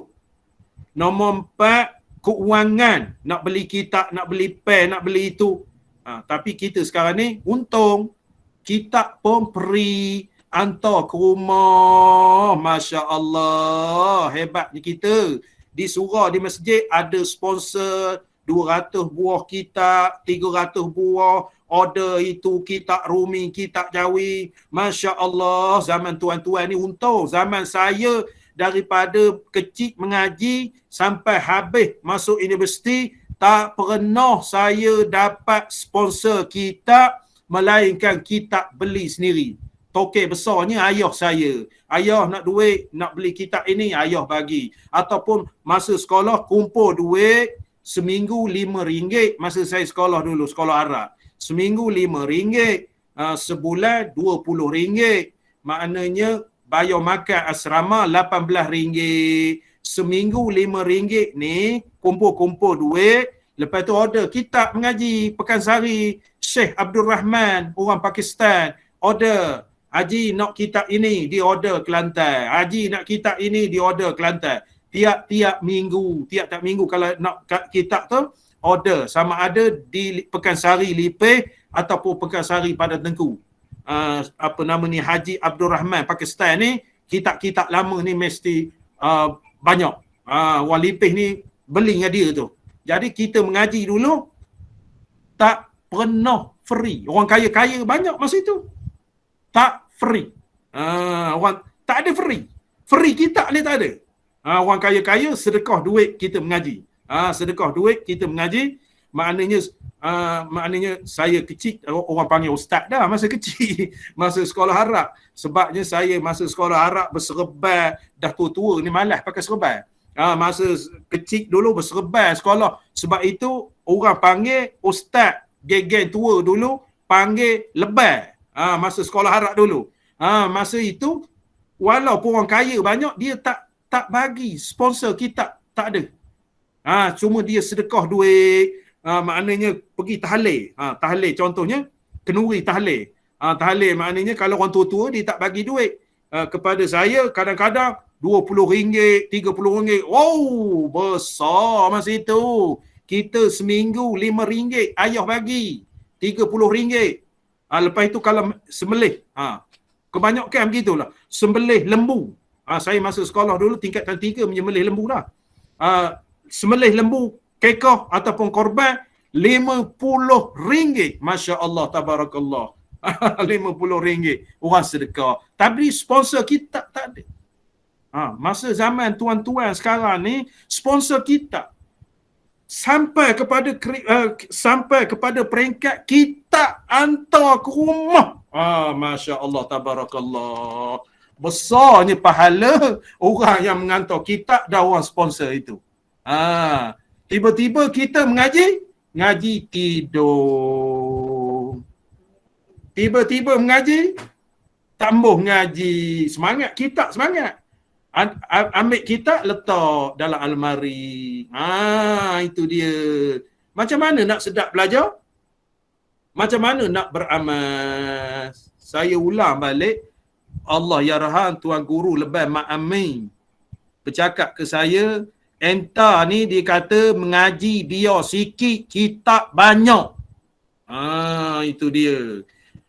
Nombor 4 keuangan, nak beli kitab, nak beli pen, nak beli itu. Tapi kita sekarang ni untung kitab pun free, hantar ke rumah. Masya Allah, hebatnya kita. Di surau, di masjid ada sponsor 200 buah kitab, 300 buah, order itu kitab Rumi, kitab Jawi. Masya Allah, zaman tuan-tuan ni untung. Zaman saya daripada kecil mengaji sampai habis masuk universiti, tak pernah saya dapat sponsor kitab melainkan kitab beli sendiri. Tokek besarnya ayah saya. Ayah nak duit, nak beli kitab ini, ayah bagi. Ataupun masa sekolah kumpul duit seminggu RM5 masa saya sekolah dulu, sekolah Arab. Seminggu RM5, sebulan RM20. Maknanya bayar makan asrama RM18. Seminggu RM5 ni kumpul-kumpul duit. Lepas tu order kitab mengaji Pekansari Syekh Abdul Rahman, orang Pakistan. Order, Haji nak kitab ini, dia order Kelantan. Haji nak kitab ini, dia order Kelantan. Tiap-tiap minggu kalau nak kitab tu order, sama ada di Pekansari Lipeh ataupun Pekansari Pada Tengku. Apa nama ni, Haji Abdul Rahman Pakistan ni, kitab-kitab lama ni mesti banyak. Orang Lipeh ni beli dengan dia tu. Jadi kita mengaji dulu tak pernah free. Orang kaya-kaya banyak masa itu. Tak free. Orang tak ada free. Free kitab ni tak ada. Orang kaya-kaya sedekah duit kita mengaji. Sedekah duit kita mengaji. Maknanya saya kecil, orang panggil ustaz dah masa kecil. Masa sekolah Arab. Sebabnya saya masa sekolah Arab berserban, dah tua-tua ni malas pakai serban. Masa kecil dulu berserban sekolah. Sebab itu orang panggil ustaz, geng-geng tua dulu panggil lebar. Masa sekolah Arab dulu. Masa itu walaupun orang kaya banyak, dia tak bagi sponsor kitab, tak ada. Cuma dia sedekah duit. Maknanya pergi tahlil. Tahlil contohnya kenuri tahlil. Tahlil maknanya kalau orang tua-tua dia tak bagi duit. Kepada saya kadang-kadang RM20, RM30. Wow, besar masa itu. Kita seminggu RM5 ayah bagi. RM30. Lepas itu kalau sembelih, kebanyakan begitulah. Sembelih lembu. Saya masa sekolah dulu tingkatan 3 menyembelih lembu dah. Sembelih lembu kekah ataupun korban RM50. Masya Allah, tabarakallah. RM50 orang sedekah. Tapi sponsor kitab tak ada. Masa zaman tuan-tuan sekarang ni, sponsor kitab sampai kepada peringkat kitab hantar ke rumah. Masya Allah, tabarakallah. Besarnya pahala orang yang menghantar kitab dan orang sponsor itu. Tiba-tiba kita ngaji tidur. Tiba-tiba mengaji, tambah ngaji. Semangat kitab, semangat. Ambil kitab, letak dalam almari. Itu dia. Macam mana nak sedap belajar? Macam mana nak beramal? Saya ulang balik. Allah yarham Tuan Guru Leban Mak Amin bercakap ke saya, entah ni dia kata mengaji biar sikit, kitab banyak. Itu dia.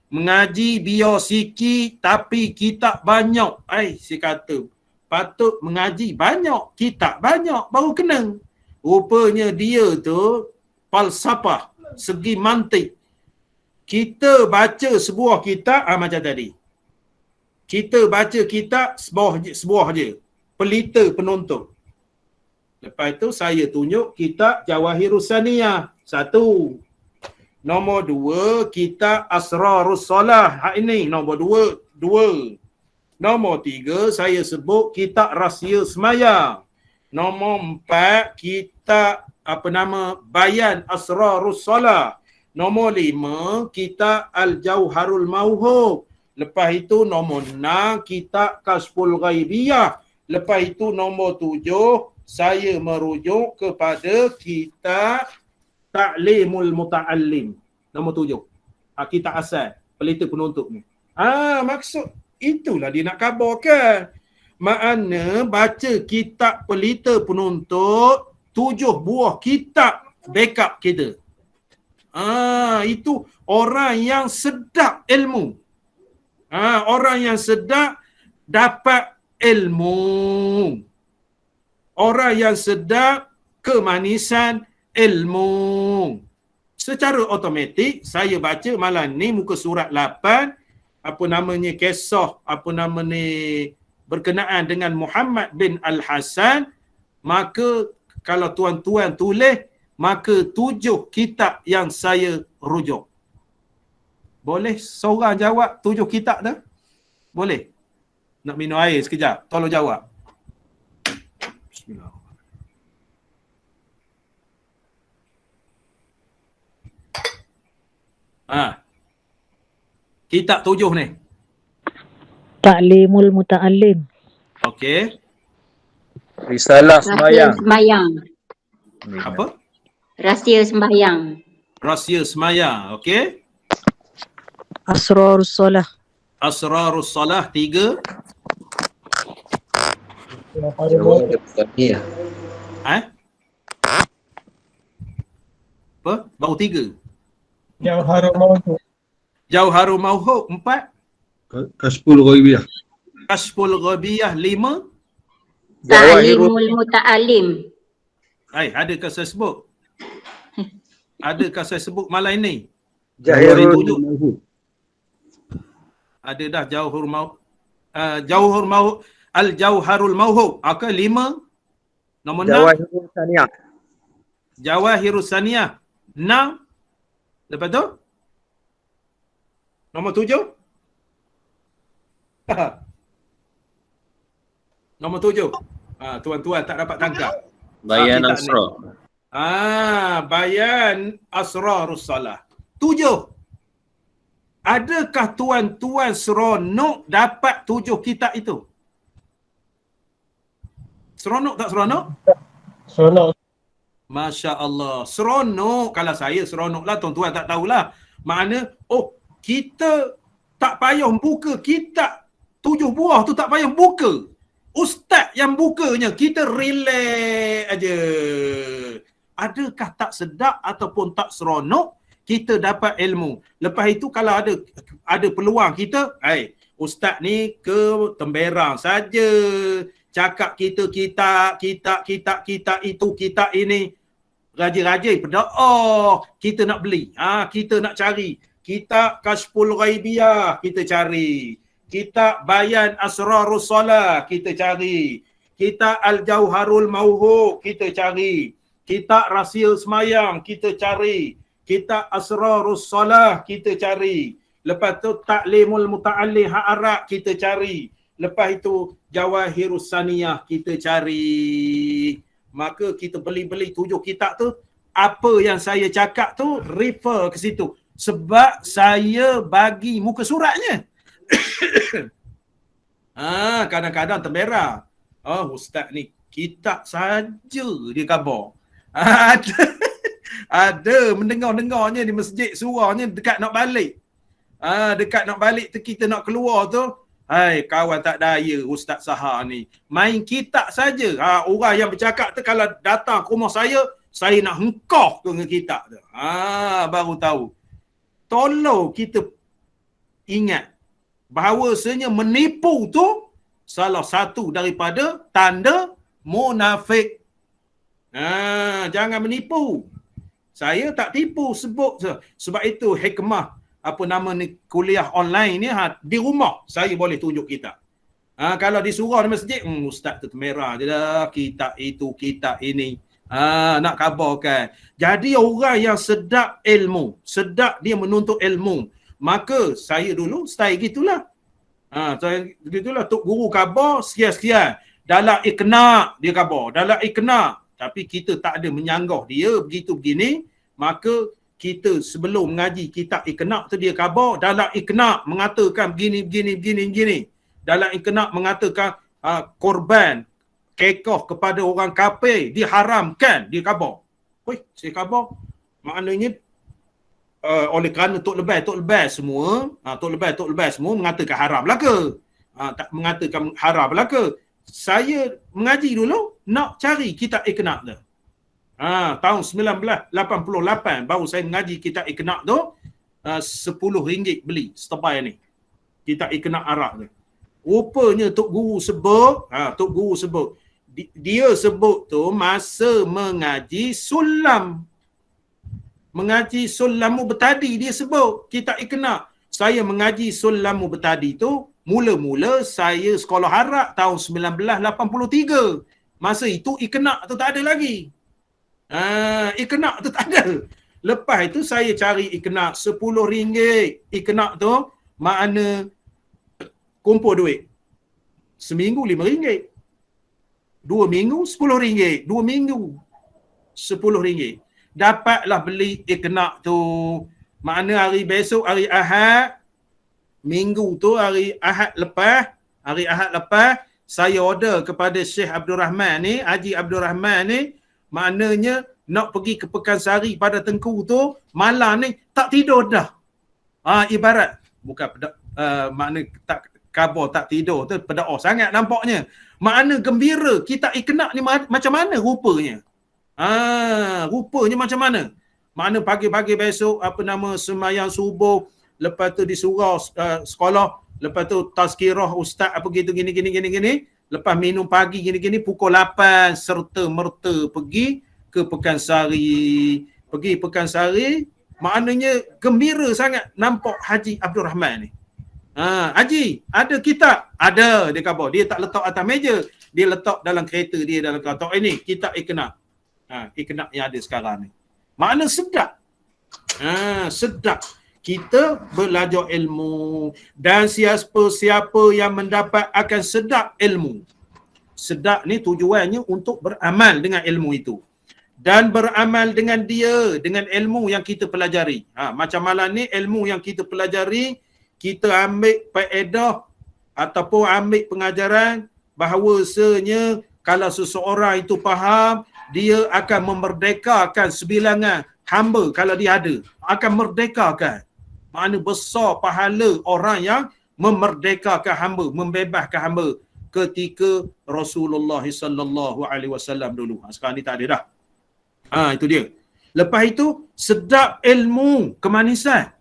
Mengaji biar sikit tapi kitab banyak. Saya kata patut mengaji banyak, kitab banyak baru kena. Rupanya dia tu falsafah, segi mantik. Kita baca sebuah kitab macam tadi. Kita baca kitab sebuah je. Pelita penuntut. Lepas tu saya tunjuk kitab Jawahirus Saniyah. 1. Nombor 2, kitab Asrarus Salah. Ini nombor 2. Nombor 3, saya sebut kitab Rahsia Semaya. Nombor 4, kitab Bayan Asrarus Salah. Nombor 5, kitab Al-Jauharul Mauhub. Lepas itu nombor 6, kitab Kasful Ghaibiyah. Lepas itu nombor 7, saya merujuk kepada kitab Ta'limul Muta'allim. Nombor 7. Kitab asal, pelita penuntut ni. Maksud itulah dia nak khabarkan. Makna baca kitab pelita penuntut, 7 buah kitab backup kita. Itu orang yang sedap ilmu. Orang yang sedap dapat ilmu. Orang yang sedap kemanisan ilmu. Secara automatik saya baca malam ni muka surat 8, kisah berkenaan dengan Muhammad bin Al-Hasan. Maka kalau tuan-tuan tulis, maka 7 kitab yang saya rujuk. Boleh seorang jawab 7 kitab tu? Boleh? Nak minum air sekejap. Tolong jawab. Bismillah. Kitab 7 ni. Ta'limul muta'allim. Okey. Risalah Rahsia semayang. sembahyang. Apa? Rahsia sembahyang. Rahsia semayang. Okey. Asrarus solah. Asrarus salah 3. Apa? Baru 3. Jauharul Mawdu. Jauharul Mawhub 4. Kashful Ghaibiyah. Kashful Ghabiyah 5. Ta'limul muta'allim. Adakah saya sebut? Adakah saya sebut malam ini? Jahirul Tujuh. Ada dah Jauhur Mau Jauhur Mau Al-Jauharul Mauhub. Okey, 5. Nombor 6. Jawahirul Saniyah. Jawahirus Saniyah 6. Lepas tu? Nombor 7. Nombor 7. Tuan-tuan tak dapat tangkap. Bayan kitab Asra. Bayan Asrarus Salah. 7. Adakah tuan-tuan seronok dapat 7 kitab itu? Seronok tak seronok? Seronok. Masya Allah. Seronok. Kalau saya seronok lah, tuan-tuan tak tahulah. Makna, kita tak payah buka kitab 7 buah tu, tak payah buka. Ustaz yang bukanya, kita relax aja. Adakah tak sedap ataupun tak seronok kita dapat ilmu? Lepas itu kalau ada peluang kita, ustaz ni ke Temberang saja, cakap kita itu, kita ini, rajin-rajin berdoa, kita nak beli, kita nak cari kitab Kashful Ghaibiyah, kita cari kitab Bayan Asrarus Salah, kita cari kitab Al-Jauharul Mauhub, kita cari kitab Rahsia Semayang, kita cari kitab Asrarus Salah, kita cari. Lepas tu Ta'limul Muta'allim Hak Arab, kita cari. Lepas itu Jawahirus Saniyah, kita cari. Maka kita beli 7 kitab tu. Apa yang saya cakap tu refer ke situ. Sebab saya bagi muka suratnya. Kadang-kadang termerah. Ustaz ni kitab saja dia khabar. Ada mendengar-dengarnya di masjid, surahnya dekat nak balik. Dekat nak balik tu, kita nak keluar tu, kawan tak daya Ustaz Sahar ni. Main kitab saja. Orang yang bercakap tu kalau datang ke rumah saya nak hengkah dengan kitab tu. Baru tahu. Tolong kita ingat bahawasanya menipu tu salah satu daripada tanda munafik. Jangan menipu. Saya tak tipu sebut. Sebab itu hikmah kuliah online ni, di rumah saya boleh tunjuk kitab. Kalau di surau di masjid, ustaz tu merah je dah, kitab itu, kitab ini. Nak khabarkan. Jadi orang yang sedap ilmu, sedap dia menuntut ilmu, maka saya dulu style gitulah. Saya gitulah, tok guru khabar sekian-sekian. Dalam Iqna dia khabar, dalam Iqna. Tapi kita tak ada menyanggah dia begitu begini, maka kita sebelum mengaji kitab Iqna tu dia khabar, dalam Iqna mengatakan begini. Dalam Iqna mengatakan korban kekah kepada orang kafir diharamkan, dia khabar. Saya khabar. Maknanya oleh kerana Tok Lebay semua, Tok Lebay semua mengatakan haram belaka. Tak mengatakan haram belaka. Saya mengaji dulu nak cari kitab Iqna tu. Tahun 1988 baru saya mengaji kitab Iqna tu. RM10 beli setebal ni. Kitab Iqna Arab tu. Rupanya Tok Guru sebut, dia sebut tu masa mengaji Sulam. Mengaji Sulamu Bertadi dia sebut kitab Iqna. Saya mengaji Sulamu Bertadi tu mula-mula saya sekolah Arab tahun 1983. Masa itu Iqna tu tak ada lagi. Iqna tu tak ada. Lepas itu saya cari Iqna RM10. Iqna tu makna kumpul duit. Seminggu RM5. 2 minggu RM10. 2 minggu RM10. Dapatlah beli iknak tu. Makna hari besok, hari Ahad, minggu tu hari Ahad lepas, saya order kepada Syekh Abdul Rahman ni, Haji Abdul Rahman ni, maknanya nak pergi ke Pekansari pada Tengku tu, malam ni tak tidur dah. Ibarat bukan makna tak khabar tak tidur tu pedaah sangat nampaknya. Makna gembira kita iknak ni macam mana rupanya. Rupanya macam mana. Makna pagi-pagi besok sembahyang subuh, lepas tu di surau sekolah, lepas tu tazkirah ustaz apa gitu gini. Lepas minum pagi gini pukul 8 serta merta pergi ke Pekansari. Maknanya gembira sangat nampak Haji Abdul Rahman ni. Haji, ada kitab? Ada, dia khabar. Dia tak letak atas meja, dia letak dalam kereta dia, dalam kereta. Ini kitab iknak. Iknak yang ada sekarang ni. Makna sedap. Sedap. Kita belajar ilmu, dan siapa yang mendapat akan sedap ilmu. Sedap ni tujuannya untuk beramal dengan ilmu itu. Dan beramal dengan dia, dengan ilmu yang kita pelajari. Macam malam ni ilmu yang kita pelajari, kita ambil faedah ataupun ambil pengajaran bahawasanya kalau seseorang itu faham, dia akan memerdekakan sebilangan hamba kalau dia ada. Akan merdekakan. Makna besar pahala orang yang memerdekakan hamba, membebaskan hamba ketika Rasulullah sallallahu alaihi wasallam dulu. Sekarang ni tak ada dah. Itu dia. Lepas itu sedap ilmu kemanisan.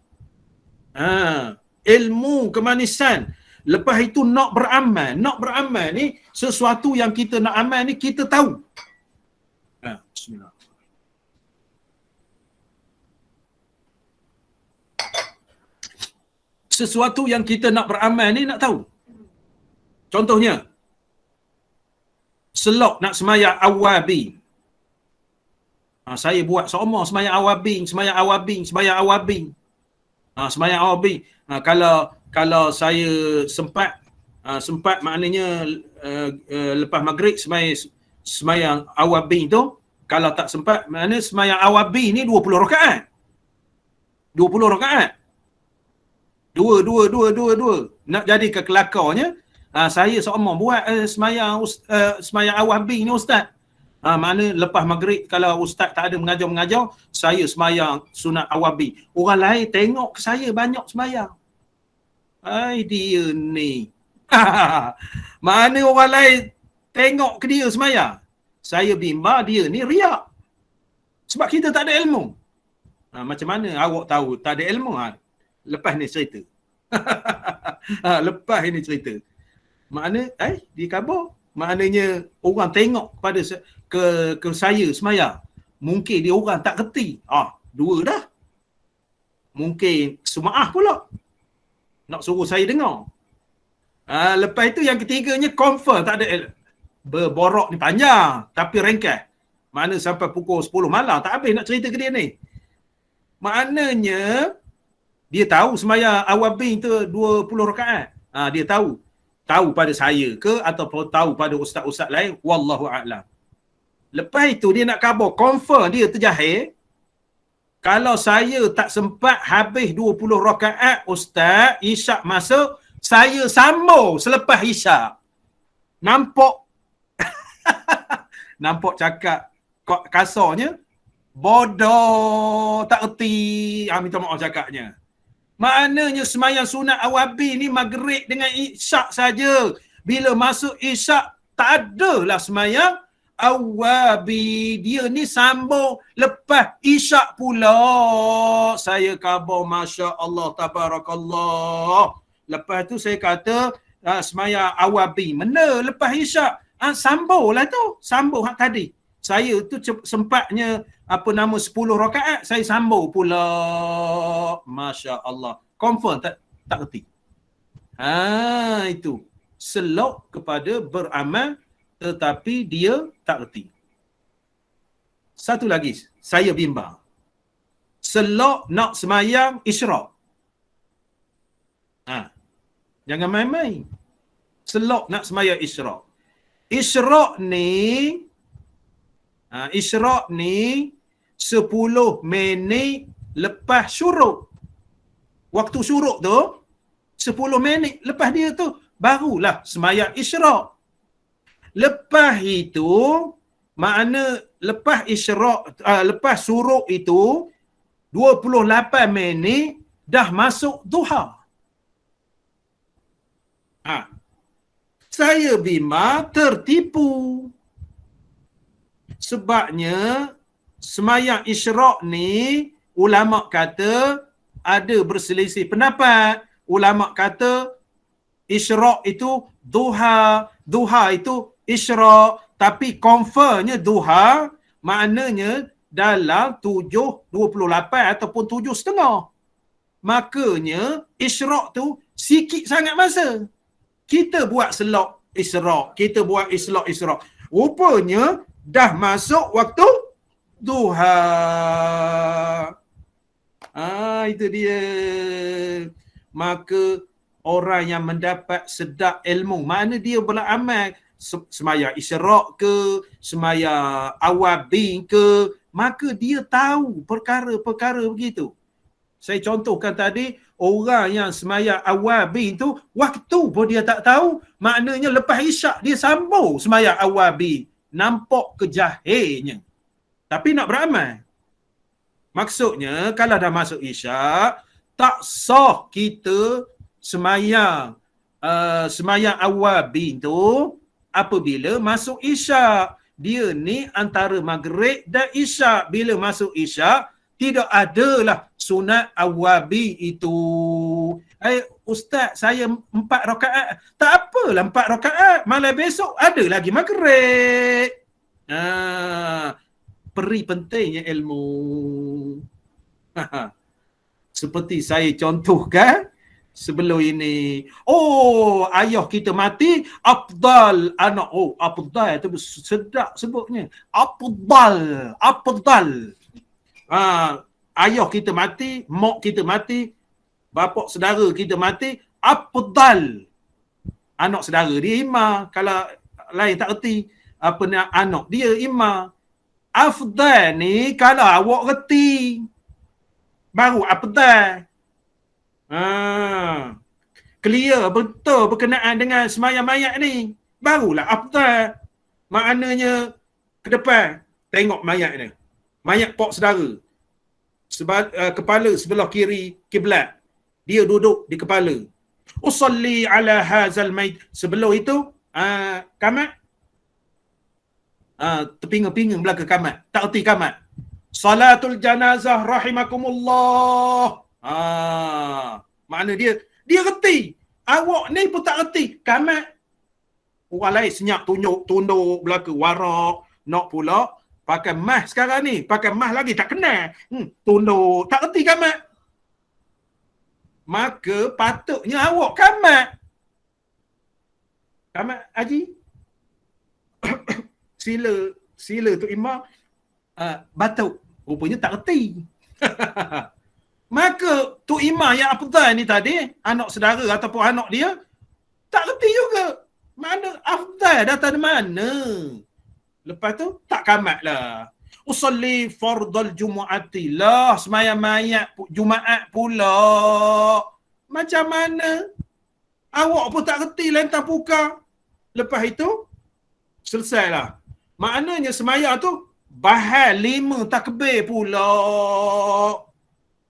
Ilmu kemanisan. Lepas itu nak beramal. Nak beramal ni sesuatu yang kita nak amal ni kita tahu. Bismillah. Sesuatu yang kita nak beramal ni nak tahu. Contohnya, selok nak semayang awabi. Saya buat seumur semayang awabi. Kalau saya sempat maknanya lepas maghrib semayang awabi tu, kalau tak sempat maknanya semayang awabi ni 20 rakaat. 20 rakaat. Dua. Nak jadi kekelakarnya, saya seumur buat semayang awabi ni ustaz. Mana lepas maghrib kalau ustaz tak ada mengajar, saya semayang sunat awabi. Orang lain tengok ke saya banyak semayang. Dia ni. Mana orang lain tengok ke dia semayang. Saya bimbang dia ni riak. Sebab kita tak ada ilmu. Macam mana awak tahu tak ada ilmu? Lepas ni cerita. Lepas ini cerita. Makna, dia khabar. Maknanya orang tengok pada ke saya semayang. Mungkin dia orang tak kerti. Dua dah. Mungkin semaah pula. Nak suruh saya dengar. Lepas itu yang ketiganya confirm tak ada berborok ni panjang. Tapi ringkas. Makna sampai pukul 10 malam tak habis nak cerita ke dia ni. Maknanya dia tahu semayang awabi tu 20 rakaat. Dia tahu. Tahu pada saya ke ataupun tahu pada ustaz-ustaz lain, wallahu a'lam. Lepas itu dia nak khabar, confirm dia terjahil. Kalau saya tak sempat habis 20 rakaat ustaz, isyak masuk, saya sambung selepas isyak. Nampak nampak cakap kasarnya, bodoh, tak erti. Minta maaf cakapnya. Maknanya semayang sunat awabi ni maghrib dengan isyak saja. Bila masuk isyak, tak adalah semayang awabi. Dia ni sambung lepas isyak pula. Saya khabar, Masya Allah, Tabarakallah. Lepas tu saya kata, semayang awabi. Mana lepas isyak? Sambung lah tu. Sambung hak tadi. Saya tu sempatnya 10 rakaat, saya sambung pula. Masya Allah. Confirm tak kerti. Itu. Selok kepada beramal tetapi dia tak kerti. Satu lagi, saya bimbang. Selok nak semayang isyraq. Jangan main-main. Selok nak semaya isyraq. Isyraq ni 10 minit lepas syuruk. Waktu syuruk tu 10 minit lepas dia tu barulah semaya isyraq. Lepas itu makna lepas isyraq lepas syuruk itu 28 minit dah masuk duha. Saya Bima tertipu. Sebabnya sembahyang isyraq ni ulama kata ada berselisih pendapat. Ulama kata isyraq itu duha, duha itu isyraq, tapi confirmnya duha maknanya dalam 7:28 ataupun 7:30. Makanya isyraq tu sikit sangat masa. Kita buat selok isyraq, kita buat isyraq. Rupanya dah masuk waktu duha. Itu dia. Maka orang yang mendapat sedap ilmu, mana dia beramal semaya isyraq ke, semaya awabin ke, maka dia tahu perkara-perkara begitu. Saya contohkan tadi, orang yang semaya awabin tu, waktu pun dia tak tahu, maknanya lepas isyak dia sambung semaya awabin. Nampak kejahilnya. Tapi nak beramal. Maksudnya, kalau dah masuk isyak, tak sah kita semayang awabin tu apabila masuk isyak. Dia ni antara maghrib dan isyak. Bila masuk isyak, tidak adalah sunat awabin itu. Ustaz, saya 4 rakaat. Tak apalah 4 rakaat. Malam besok ada lagi maghrib. Peri pentingnya ilmu. Seperti saya contohkan sebelum ini. Ayah kita mati, afdal anak. Afdal tu sedap sebutnya. Afdal. Ayah kita mati, mak kita mati, bapa saudara kita mati, afdal. Anak saudara dia imam. Kalau lain tak erti apa nak anak dia imam. Afdal ni kalau awak reti baru afdal. Clear betul berkenaan dengan sembahyang mayat ni, barulah afdal. Maknanya ke depan tengok mayat ni. Mayat pak saudara. Kepala sebelah kiri kiblat. Dia duduk di kepala. Usalli ala hazal mayt. Sebelum itu kamat. Terpinga-pinga belakang kamat. Tak erti kamat. Salatul janazah rahimakumullah. Makna dia reti. Awak ni pun tak reti. Kamat. Orang lain senyap tunduk belakang warak. Nak pula pakai mask sekarang ni. Pakai mask lagi tak kenal. Tunduk. Tak reti kamat. Maka patutnya awak kamat. Kamat Haji. Sila tu imam batuk. Rupanya tak reti. Maka tu imam yang afdal ni tadi, anak saudara ataupun anak dia, tak reti juga. Mana afdal datang dari mana? Lepas tu tak kamat lah. Usalli fardal jumu'ati lah. Semayang mayat Jumaat pula. Macam mana? Awak pun tak reti lentang puka. Lepas itu, selesailah. Maknanya semayang tu, bahal 5 takbir pula.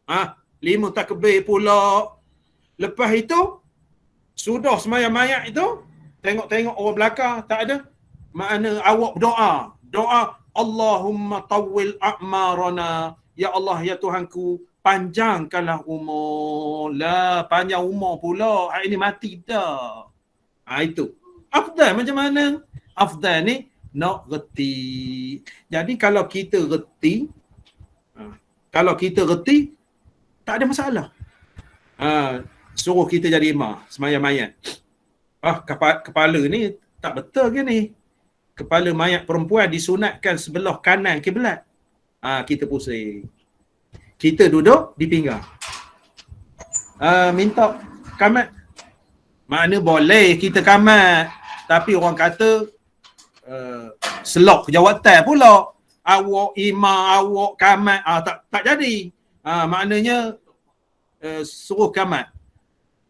5 takbir pula. Lepas itu, sudah semayang mayat itu, tengok-tengok orang belakang, tak ada. Makna awak berdoa. Doa, Allahumma tawwil a'marana. Ya Allah, ya Tuhanku, panjangkanlah umur. Lah, panjang umur pula. Hari ini mati dah. Itu. Afdal macam mana? Afdal ni, nak reti. Jadi kalau kita reti, tak ada masalah. Suruh kita jadi imam sembahyang mayat. Kepala ni tak betul ke ni? Kepala mayat perempuan disunatkan sebelah kanan kiblat. Kita pusing. Kita duduk di pinggang. Minta kamat. Makna boleh kita kamat. Tapi orang kata selok kejawatan pula. Awak imam, awak kamat, tak jadi. Maknanya suruh kamat.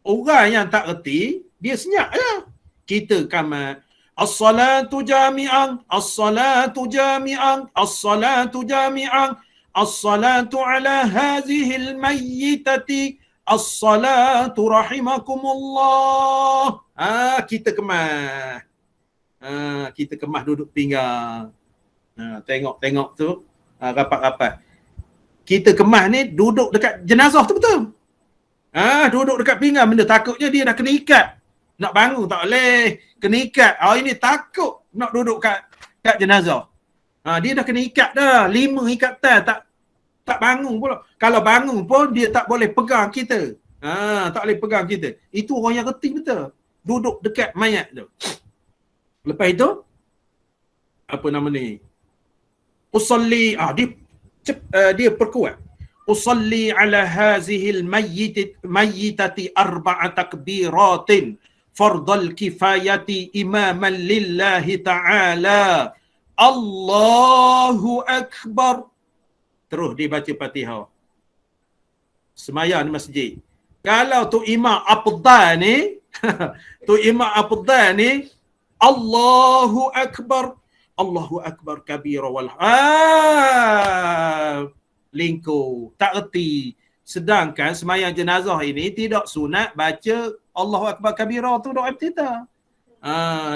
Orang yang tak reti, dia senyap je. Kita kamat. As-salatu jami'an, as-salatu jami'an, as-salatu jami'an, as-salatu ala hazihil mayyitati, as-salatu rahimakumullah. Kita kemah. Kita kemah duduk pinggang. Tengok tu rapat-rapat. Kita kemah ni duduk dekat jenazah tu betul. Duduk dekat pinggang, benda takutnya dia dah kena ikat. Nak bangun tak boleh. Kena ikat. Ini takut nak duduk kat jenazah. Dia dah kena ikat dah. 5 ikatan tak bangun pula. Kalau bangun pun dia tak boleh pegang kita. Tak boleh pegang kita. Itu orang yang reti betul. Duduk dekat mayat tu. Lepas itu apa nama ni? Usalli, dia perkuat. Usalli ala hazihil mayyitati arba'a takbiratin fardal kifayati imaman lillahi ta'ala. Allahu Akbar. Terus dibaca Fatihah. Semayang di masjid. Kalau tu imam afdal ni, tu imam afdal ni, Allahu Akbar. Allahu Akbar kabira wal lingku, tak reti. Sedangkan semayang jenazah ini tidak sunat baca Allahu Akbar kabira tu doa iftitah.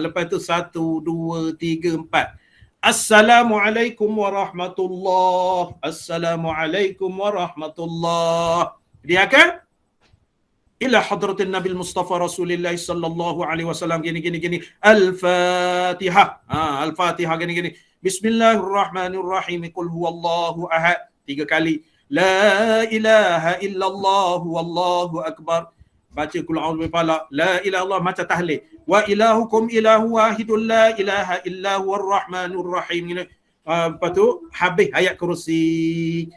Lepas tu 1, 2, 3, 4. Assalamualaikum warahmatullahi. Assalamualaikum warahmatullahi. Dia akan ila hadratin Nabi Mustafa Rasulullah sallallahu alaihi wasallam gini. Al-Fatihah. Al-Fatihah gini. Bismillahirrahmanirrahim. Qul huwallahu ahad. 3 kali. La ilaha illallah wallahu akbar. Baca qul a'udzu birabbil la ilaha illallah macam tahlil. Wa ilahukum ilahu wahidun la ilaha illa huwar rahmanur rahim. Lepas tu habis ayat kursi.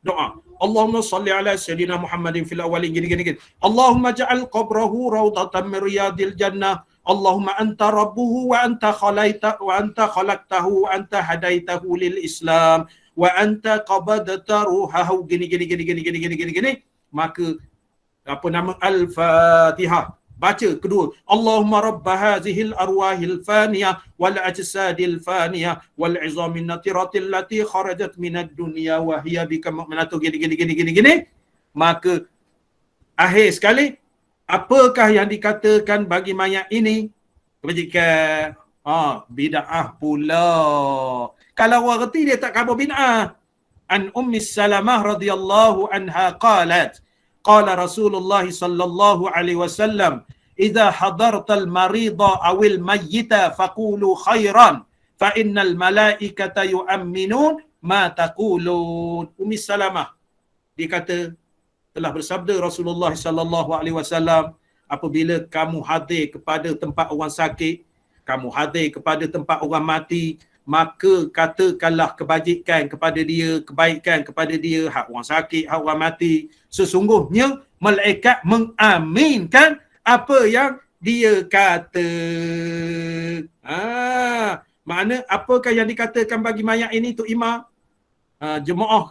Doa. Allahumma salli ala sayyidina Muhammadin fil awwalin gini. Allahumma ja'al qabrahu rawdatan min riyadil jannah. Allahumma anta rabbuhu wa anta khalaqtahu wa anta hadaitahu lil Islam wa anta qabadta ruhahu gini. Maka apa nama Al-Fatihah. Baca kedua. Allahumma rabba hazihil arwahil faniyah wal ajsadil faniyah wal izamin natiratil lati kharajat minad dunya wa hiya bika mu'minatu gini. Maka akhir sekali, apakah yang dikatakan bagi mayat ini? Kebajikan. Bid'ah pula. Kalau orang reti dia tak khabar bid'ah. An Ummi Salamah radhiyallahu anha qalat, qala Rasulullah sallallahu alaihi wasallam, idza hadartal marida awil mayyita faqulu khairan fa innal malaikata yu'minun ma taqulun. Ummi Salamah dia kata, telah bersabda Rasulullah sallallahu alaihi wasallam, apabila kamu hadir kepada tempat orang sakit, kamu hadir kepada tempat orang mati, maka katakanlah kebajikan kepada dia, kebaikan kepada dia, hak orang sakit, hak orang mati. Sesungguhnya malaikat mengaminkan apa yang dia kata. Makna apakah yang dikatakan bagi mayat ini tu imam? Jemaah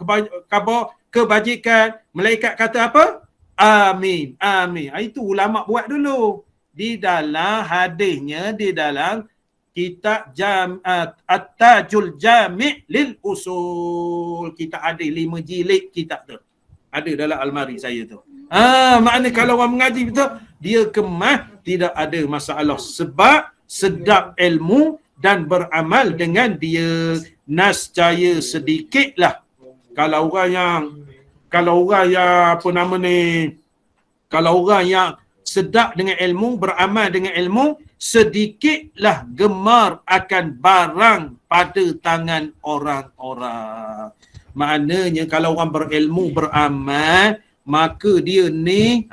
khabar kebajikan, malaikat kata apa? Amin. Itu ulama buat dulu. Di dalam hadisnya, di dalam kitab At-Tajul Jami' lil Usul. Kita ada 5 jilid kitab tu. Ada dalam almari saya tu. Makna kalau orang mengaji betul, dia kemah tidak ada masalah. Sebab sedap ilmu dan beramal dengan dia. Nascaya sedikitlah. Kalau orang yang apa nama ni, kalau orang yang sedap dengan ilmu, beramal dengan ilmu, sedikitlah gemar akan barang pada tangan orang-orang. Maknanya kalau orang berilmu, beramal, maka dia ni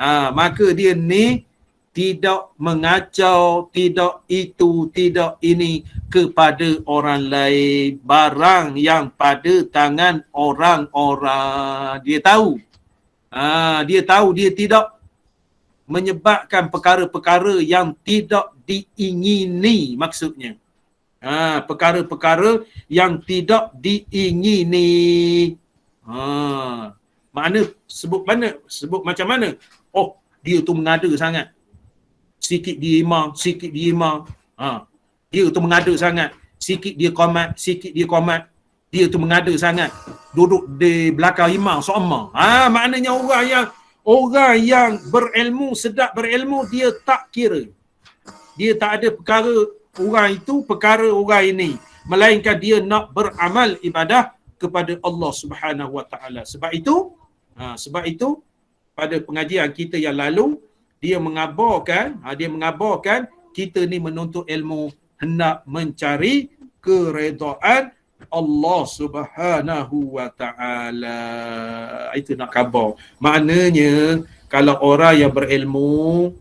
tidak mengacau, tidak itu, tidak ini kepada orang lain. Barang yang pada tangan orang-orang. Dia tahu. Dia tahu, dia tidak menyebabkan perkara-perkara yang tidak diingini maksudnya. Perkara-perkara yang tidak diingini. Sebut macam mana? Oh, dia tu mengada sangat. Sikit dia imam. Dia tu mengada sangat. Sikit dia qomat. Dia tu mengada sangat. Duduk di belakang imam sama. Maknanya orang yang berilmu, sedap berilmu, dia tak kira. Dia tak ada perkara orang itu, perkara orang ini, melainkan dia nak beramal ibadah kepada Allah Subhanahu Wa Taala. Sebab itu pada pengajian kita yang lalu dia mengabarkan kita ni menuntut ilmu hendak mencari keredaan Allah Subhanahu Wa Taala. Itu nak khabar. Maknanya kalau orang yang berilmu,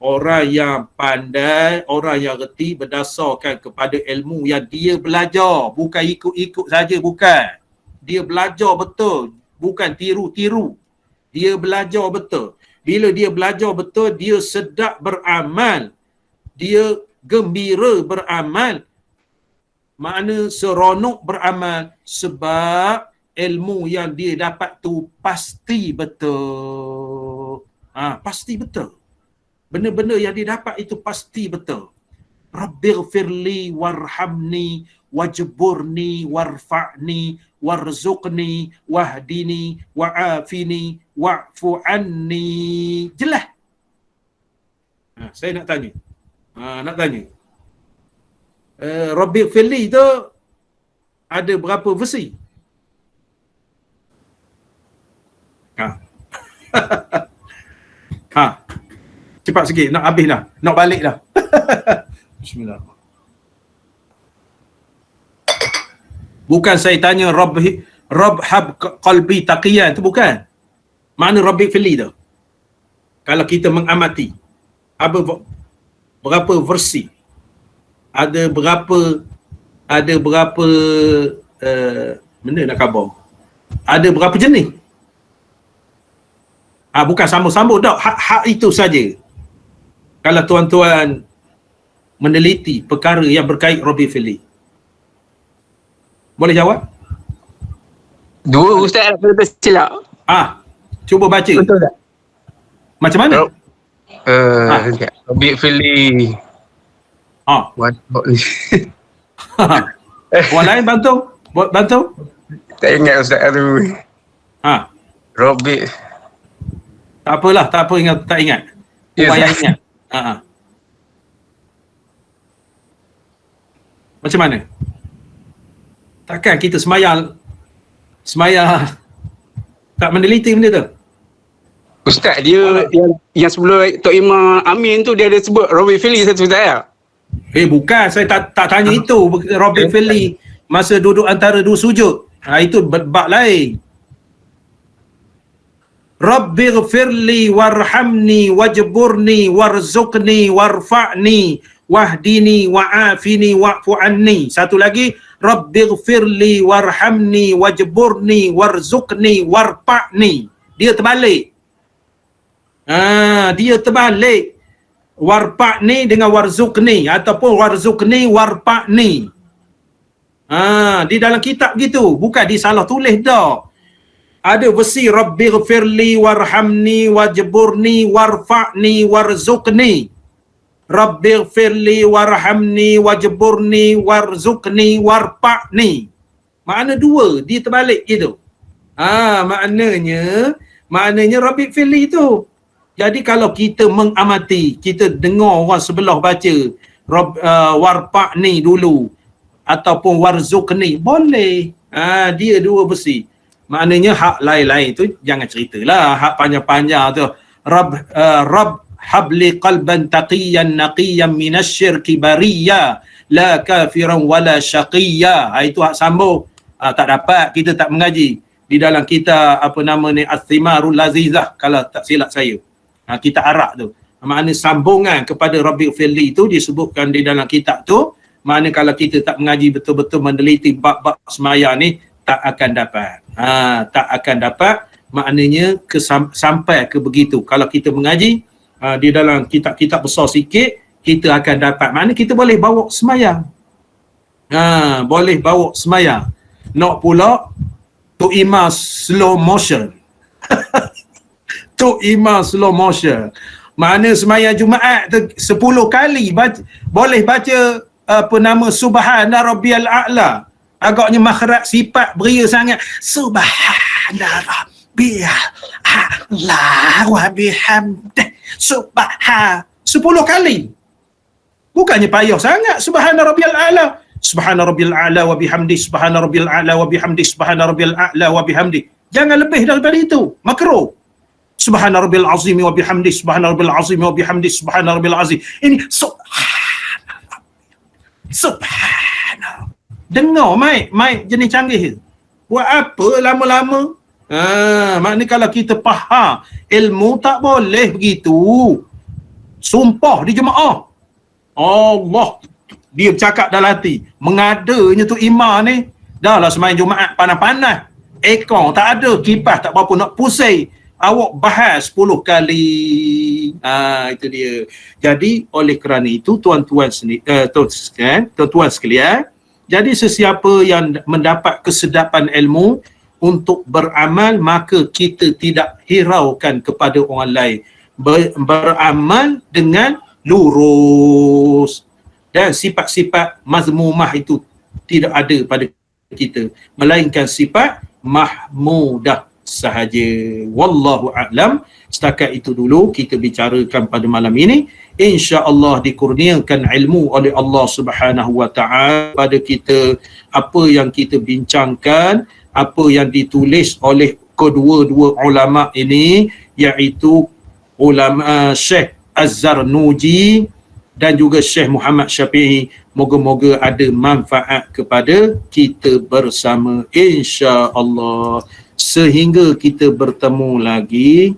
orang yang pandai, orang yang reti berdasarkan kepada ilmu yang dia belajar, bukan ikut-ikut saja, bukan. Dia belajar betul, bukan tiru-tiru. Dia belajar betul. Bila dia belajar betul, dia sedap beramal. Dia gembira beramal. Makna seronok beramal sebab ilmu yang dia dapat tu pasti betul. Pasti betul. Benda-benda yang dia dapat itu pasti betul. Rabbighfirli warhamni wajburni warfa'ni warzuqni wahdini wa'afini wa'fu anni. Jelas. Saya nak tanya. Rabbighfirli tu ada berapa versi? Cepat sikit, nak habis dah. Nak balik dah. Bismillahirrahmanirrahim. Bukan saya tanya Rabb hab qalbi taqiyan, tu bukan. Mana Rabbighfirli tu? Kalau kita mengamati berapa versi? Ada berapa benda nak khabar? Ada berapa jenis? Bukan sambung-sambung dah. Hak itu saja. Kalau tuan-tuan meneliti perkara yang berkait Rabbighfirli. Boleh jawab? Dua ustaz aku tersilap. Cuba baca. Betul tak? Macam mana? Rabbighfirli. Orang lain bantu? Tak ingat ustaz tu. Rabbi. Tak apalah, tak ingat. Orang yang ingat. Macam mana? Takkan kita semayang tak meneliti benda tu? Ustaz dia yang sebelum Tok Imam Amin tu dia ada sebut Rabbighfirli satu ustaz. Bukan, saya tak tanya itu. Rabbighfirli masa duduk antara dua sujud. Itu bab lain. Rabbighfirli warhamni wajburni warzuqni warfa'ni wahdini wa'afini wa'fu anni. Satu lagi, Rabbighfirli warhamni wajburni warzuqni warfa'ni. Dia terbalik. Warfa'ni dengan warzuqni ataupun warzuqni warfa'ni. Di dalam kitab gitu, bukan disalah tulis dah. Ada versi Rabbighfirli warhamni wajburni warfa'ni warzuqni. Rabbighfirli warhamni wajburni warzuqni warfa'ni. Makna dua, dia terbalik gitu. Maknanya Rabbighfirli tu. Jadi kalau kita mengamati, kita dengar orang sebelah baca warfa'ni dulu ataupun warzuqni, boleh. Dia dua versi. Maknanya hak lain-lain tu jangan ceritalah, hak panjang-panjang tu. Rabb habli qalban taqiyan naqiyan minasyirki bariyya la kafiran wala syaqiyya. Itu hak sambung. Tak dapat, kita tak mengaji di dalam kita As-Thimarul Lazizah kalau tak silap saya. Kita Arab tu. Makna sambungan kepada Rabbighfirli itu disebutkan di dalam kitab tu. Makna kalau kita tak mengaji betul-betul meneliti bab-bab semaya ni, tak akan dapat. Tak akan dapat, maknanya sampai ke begitu. Kalau kita mengaji, di dalam kitab-kitab besar sikit, kita akan dapat. Maknanya kita boleh bawa semayang. Boleh bawa semayang. Nak pula Tok Imam slow motion. Tok Imam slow motion. Mana semayang Jumaat tu 10 kali boleh baca apa nama Subhana Rabbiyal A'la. Agaknya makhraj sifat beria sangat. Subhana Rabbiyal A'la wa bihamdih. 10 kali. Bukannya payah sangat. Subhana Rabbiyal A'la. Subhana Rabbiyal A'la wa bihamdih. Subhana Rabbiyal A'la wa bihamdih. Subhana Rabbiyal A'la wa bihamdih. Jangan lebih daripada itu. Makruh. Subhana Rabbil Azim wa bihamdih. Subhana Rabbil Azim wa bihamdih. Subhana Rabbil Azim. Ini Subhana. Dengar mic jenis canggih. Buat apa lama-lama? Maknanya kalau kita faham ilmu tak boleh begitu. Sumpah di jemaah. Allah dia bercakap dalam hati. Mengadanya tu imam ni. Dah lah semain Jumaat panas-panas. Ekor tak ada, kipas tak berapa nak pusing. Awak bahas 10 kali. Itu dia. Jadi oleh kerana itu tuan-tuan sekalian, jadi sesiapa yang mendapat kesedapan ilmu untuk beramal, maka kita tidak hiraukan kepada orang lain. Beramal dengan lurus. Dan sifat-sifat mazmumah itu tidak ada pada kita, melainkan sifat mahmudah sahaja. Wallahu a'lam. Setakat itu dulu kita bicarakan pada malam ini. InsyaAllah dikurniakan ilmu oleh Allah Subhanahu wa ta'ala pada kita. Apa yang kita bincangkan, apa yang ditulis oleh kedua-dua ulama ini, iaitu ulama Syekh Az-Zarnuji dan juga Syekh Muhammad Syafi'i. Moga-moga ada manfaat kepada kita bersama, insya-Allah. Sehingga kita bertemu lagi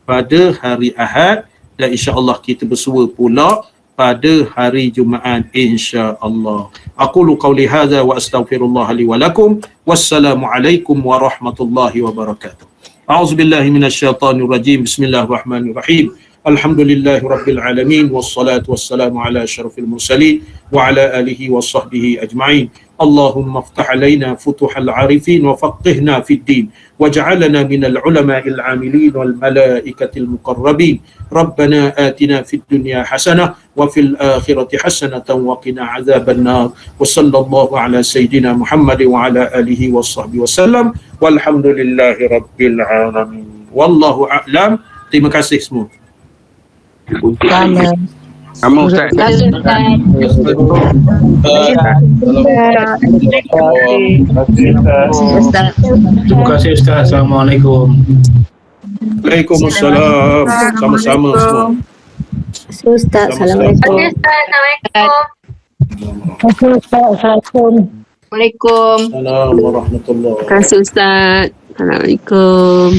pada hari Ahad, dan insya-Allah kita bersua pula pada hari Jumaat, insya-Allah. Aqulu qawli hadza wa astaghfirullah li wa lakum. Wassalamualaikum warahmatullahi wabarakatuh. A'udzubillahi minasyaitonir rajim. Bismillahirrahmanirrahim. Alhamdulillahi Rabbil Alamin. Wassalatu wassalamu ala asyrafil mursalin wa ala alihi wa sahbihi ajma'in. Allahumma aftah alaina futuhal arifin wa faqihna fid din waj'alna minal ulama'il amilin wal malaikatil muqarrabin. Rabbana atina fid dunya hasanah wa fil akhirati hasanatan wa qina azaban nar. Wa sallallahu ala sayyidina Muhammad wa ala alihi wa sahbihi wasallam. Walhamdulillahi rabbil alamin. Wallahu a'lam. Terima kasih semua. Sama Ustaz. Terima kasih Ustaz. Assalamualaikum. Waalaikumsalam. Sama-sama semua. Ustaz, Assalamualaikum. Assalamualaikum. Assalamualaikum warahmatullahi Terima kasih Ustaz. Assalamualaikum.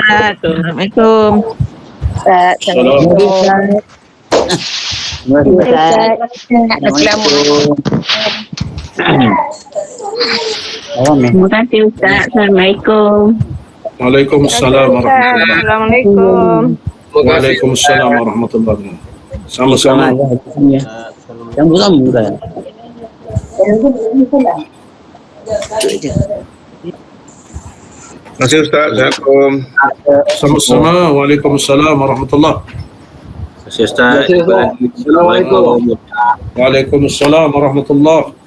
wabarakatuh. Assalamualaikum. Terima kasih Ustaz. Assalamualaikum. Waalaikumsalam warahmatullahi wabarakatuh. Assalamualaikum. Waalaikumsalam warahmatullahi wabarakatuh. Sama-sama. Terima kasih Ustaz. Assalamualaikum. Sama-sama. Waalaikumsalam warahmatullahi. Terima kasih Ustaz. Assalamualaikum. Waalaikumsalam warahmatullahi.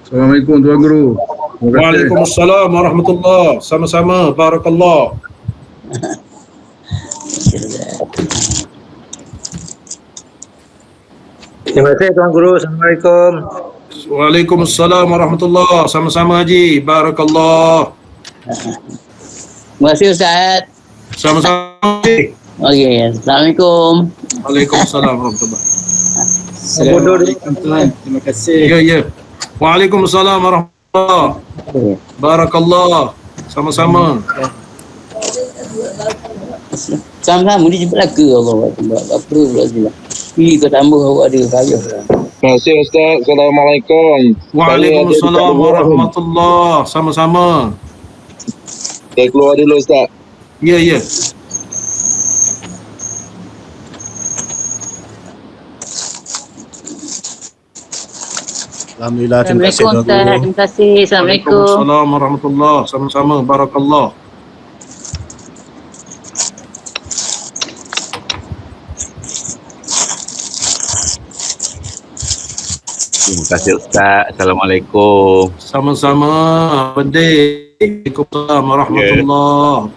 Assalamualaikum Tuan Guru. Terima kasih. Waalaikumsalam warahmatullahi. Sama-sama. Barakallah. Terima kasih Tuan Guru. Assalamualaikum. Waalaikumsalam warahmatullahi. Sama-sama Haji. Barakallah. Terima kasih Ustaz. Sama-sama Haji. Okey, Assalamualaikum. Waalaikumsalam warahmatullahi. Assalamualaikum Tuan. Terima kasih. Ya. Waalaikumsalam warahmatullahi. Barakallah. Sama-sama. Sama-sama dia jumpa lagi Allah. Apa pula sila. Pilih kau tambah awak ada kaya. Terima kasih Ustaz. Assalamualaikum. Waalaikumsalam warahmatullahi. Sama-sama. Saya keluar dulu Ustaz. Ya, ya. Alhamdulillah, terima kasih Assalamualaikum tuan Ustaz. guru. Terima kasih. Assalamualaikum. Waalaikumsalam warahmatullahi. Sama-sama. Barakallah. Terima kasih Ustaz. Assalamualaikum. Sama-sama. Waalaikumsalam warahmatullahi.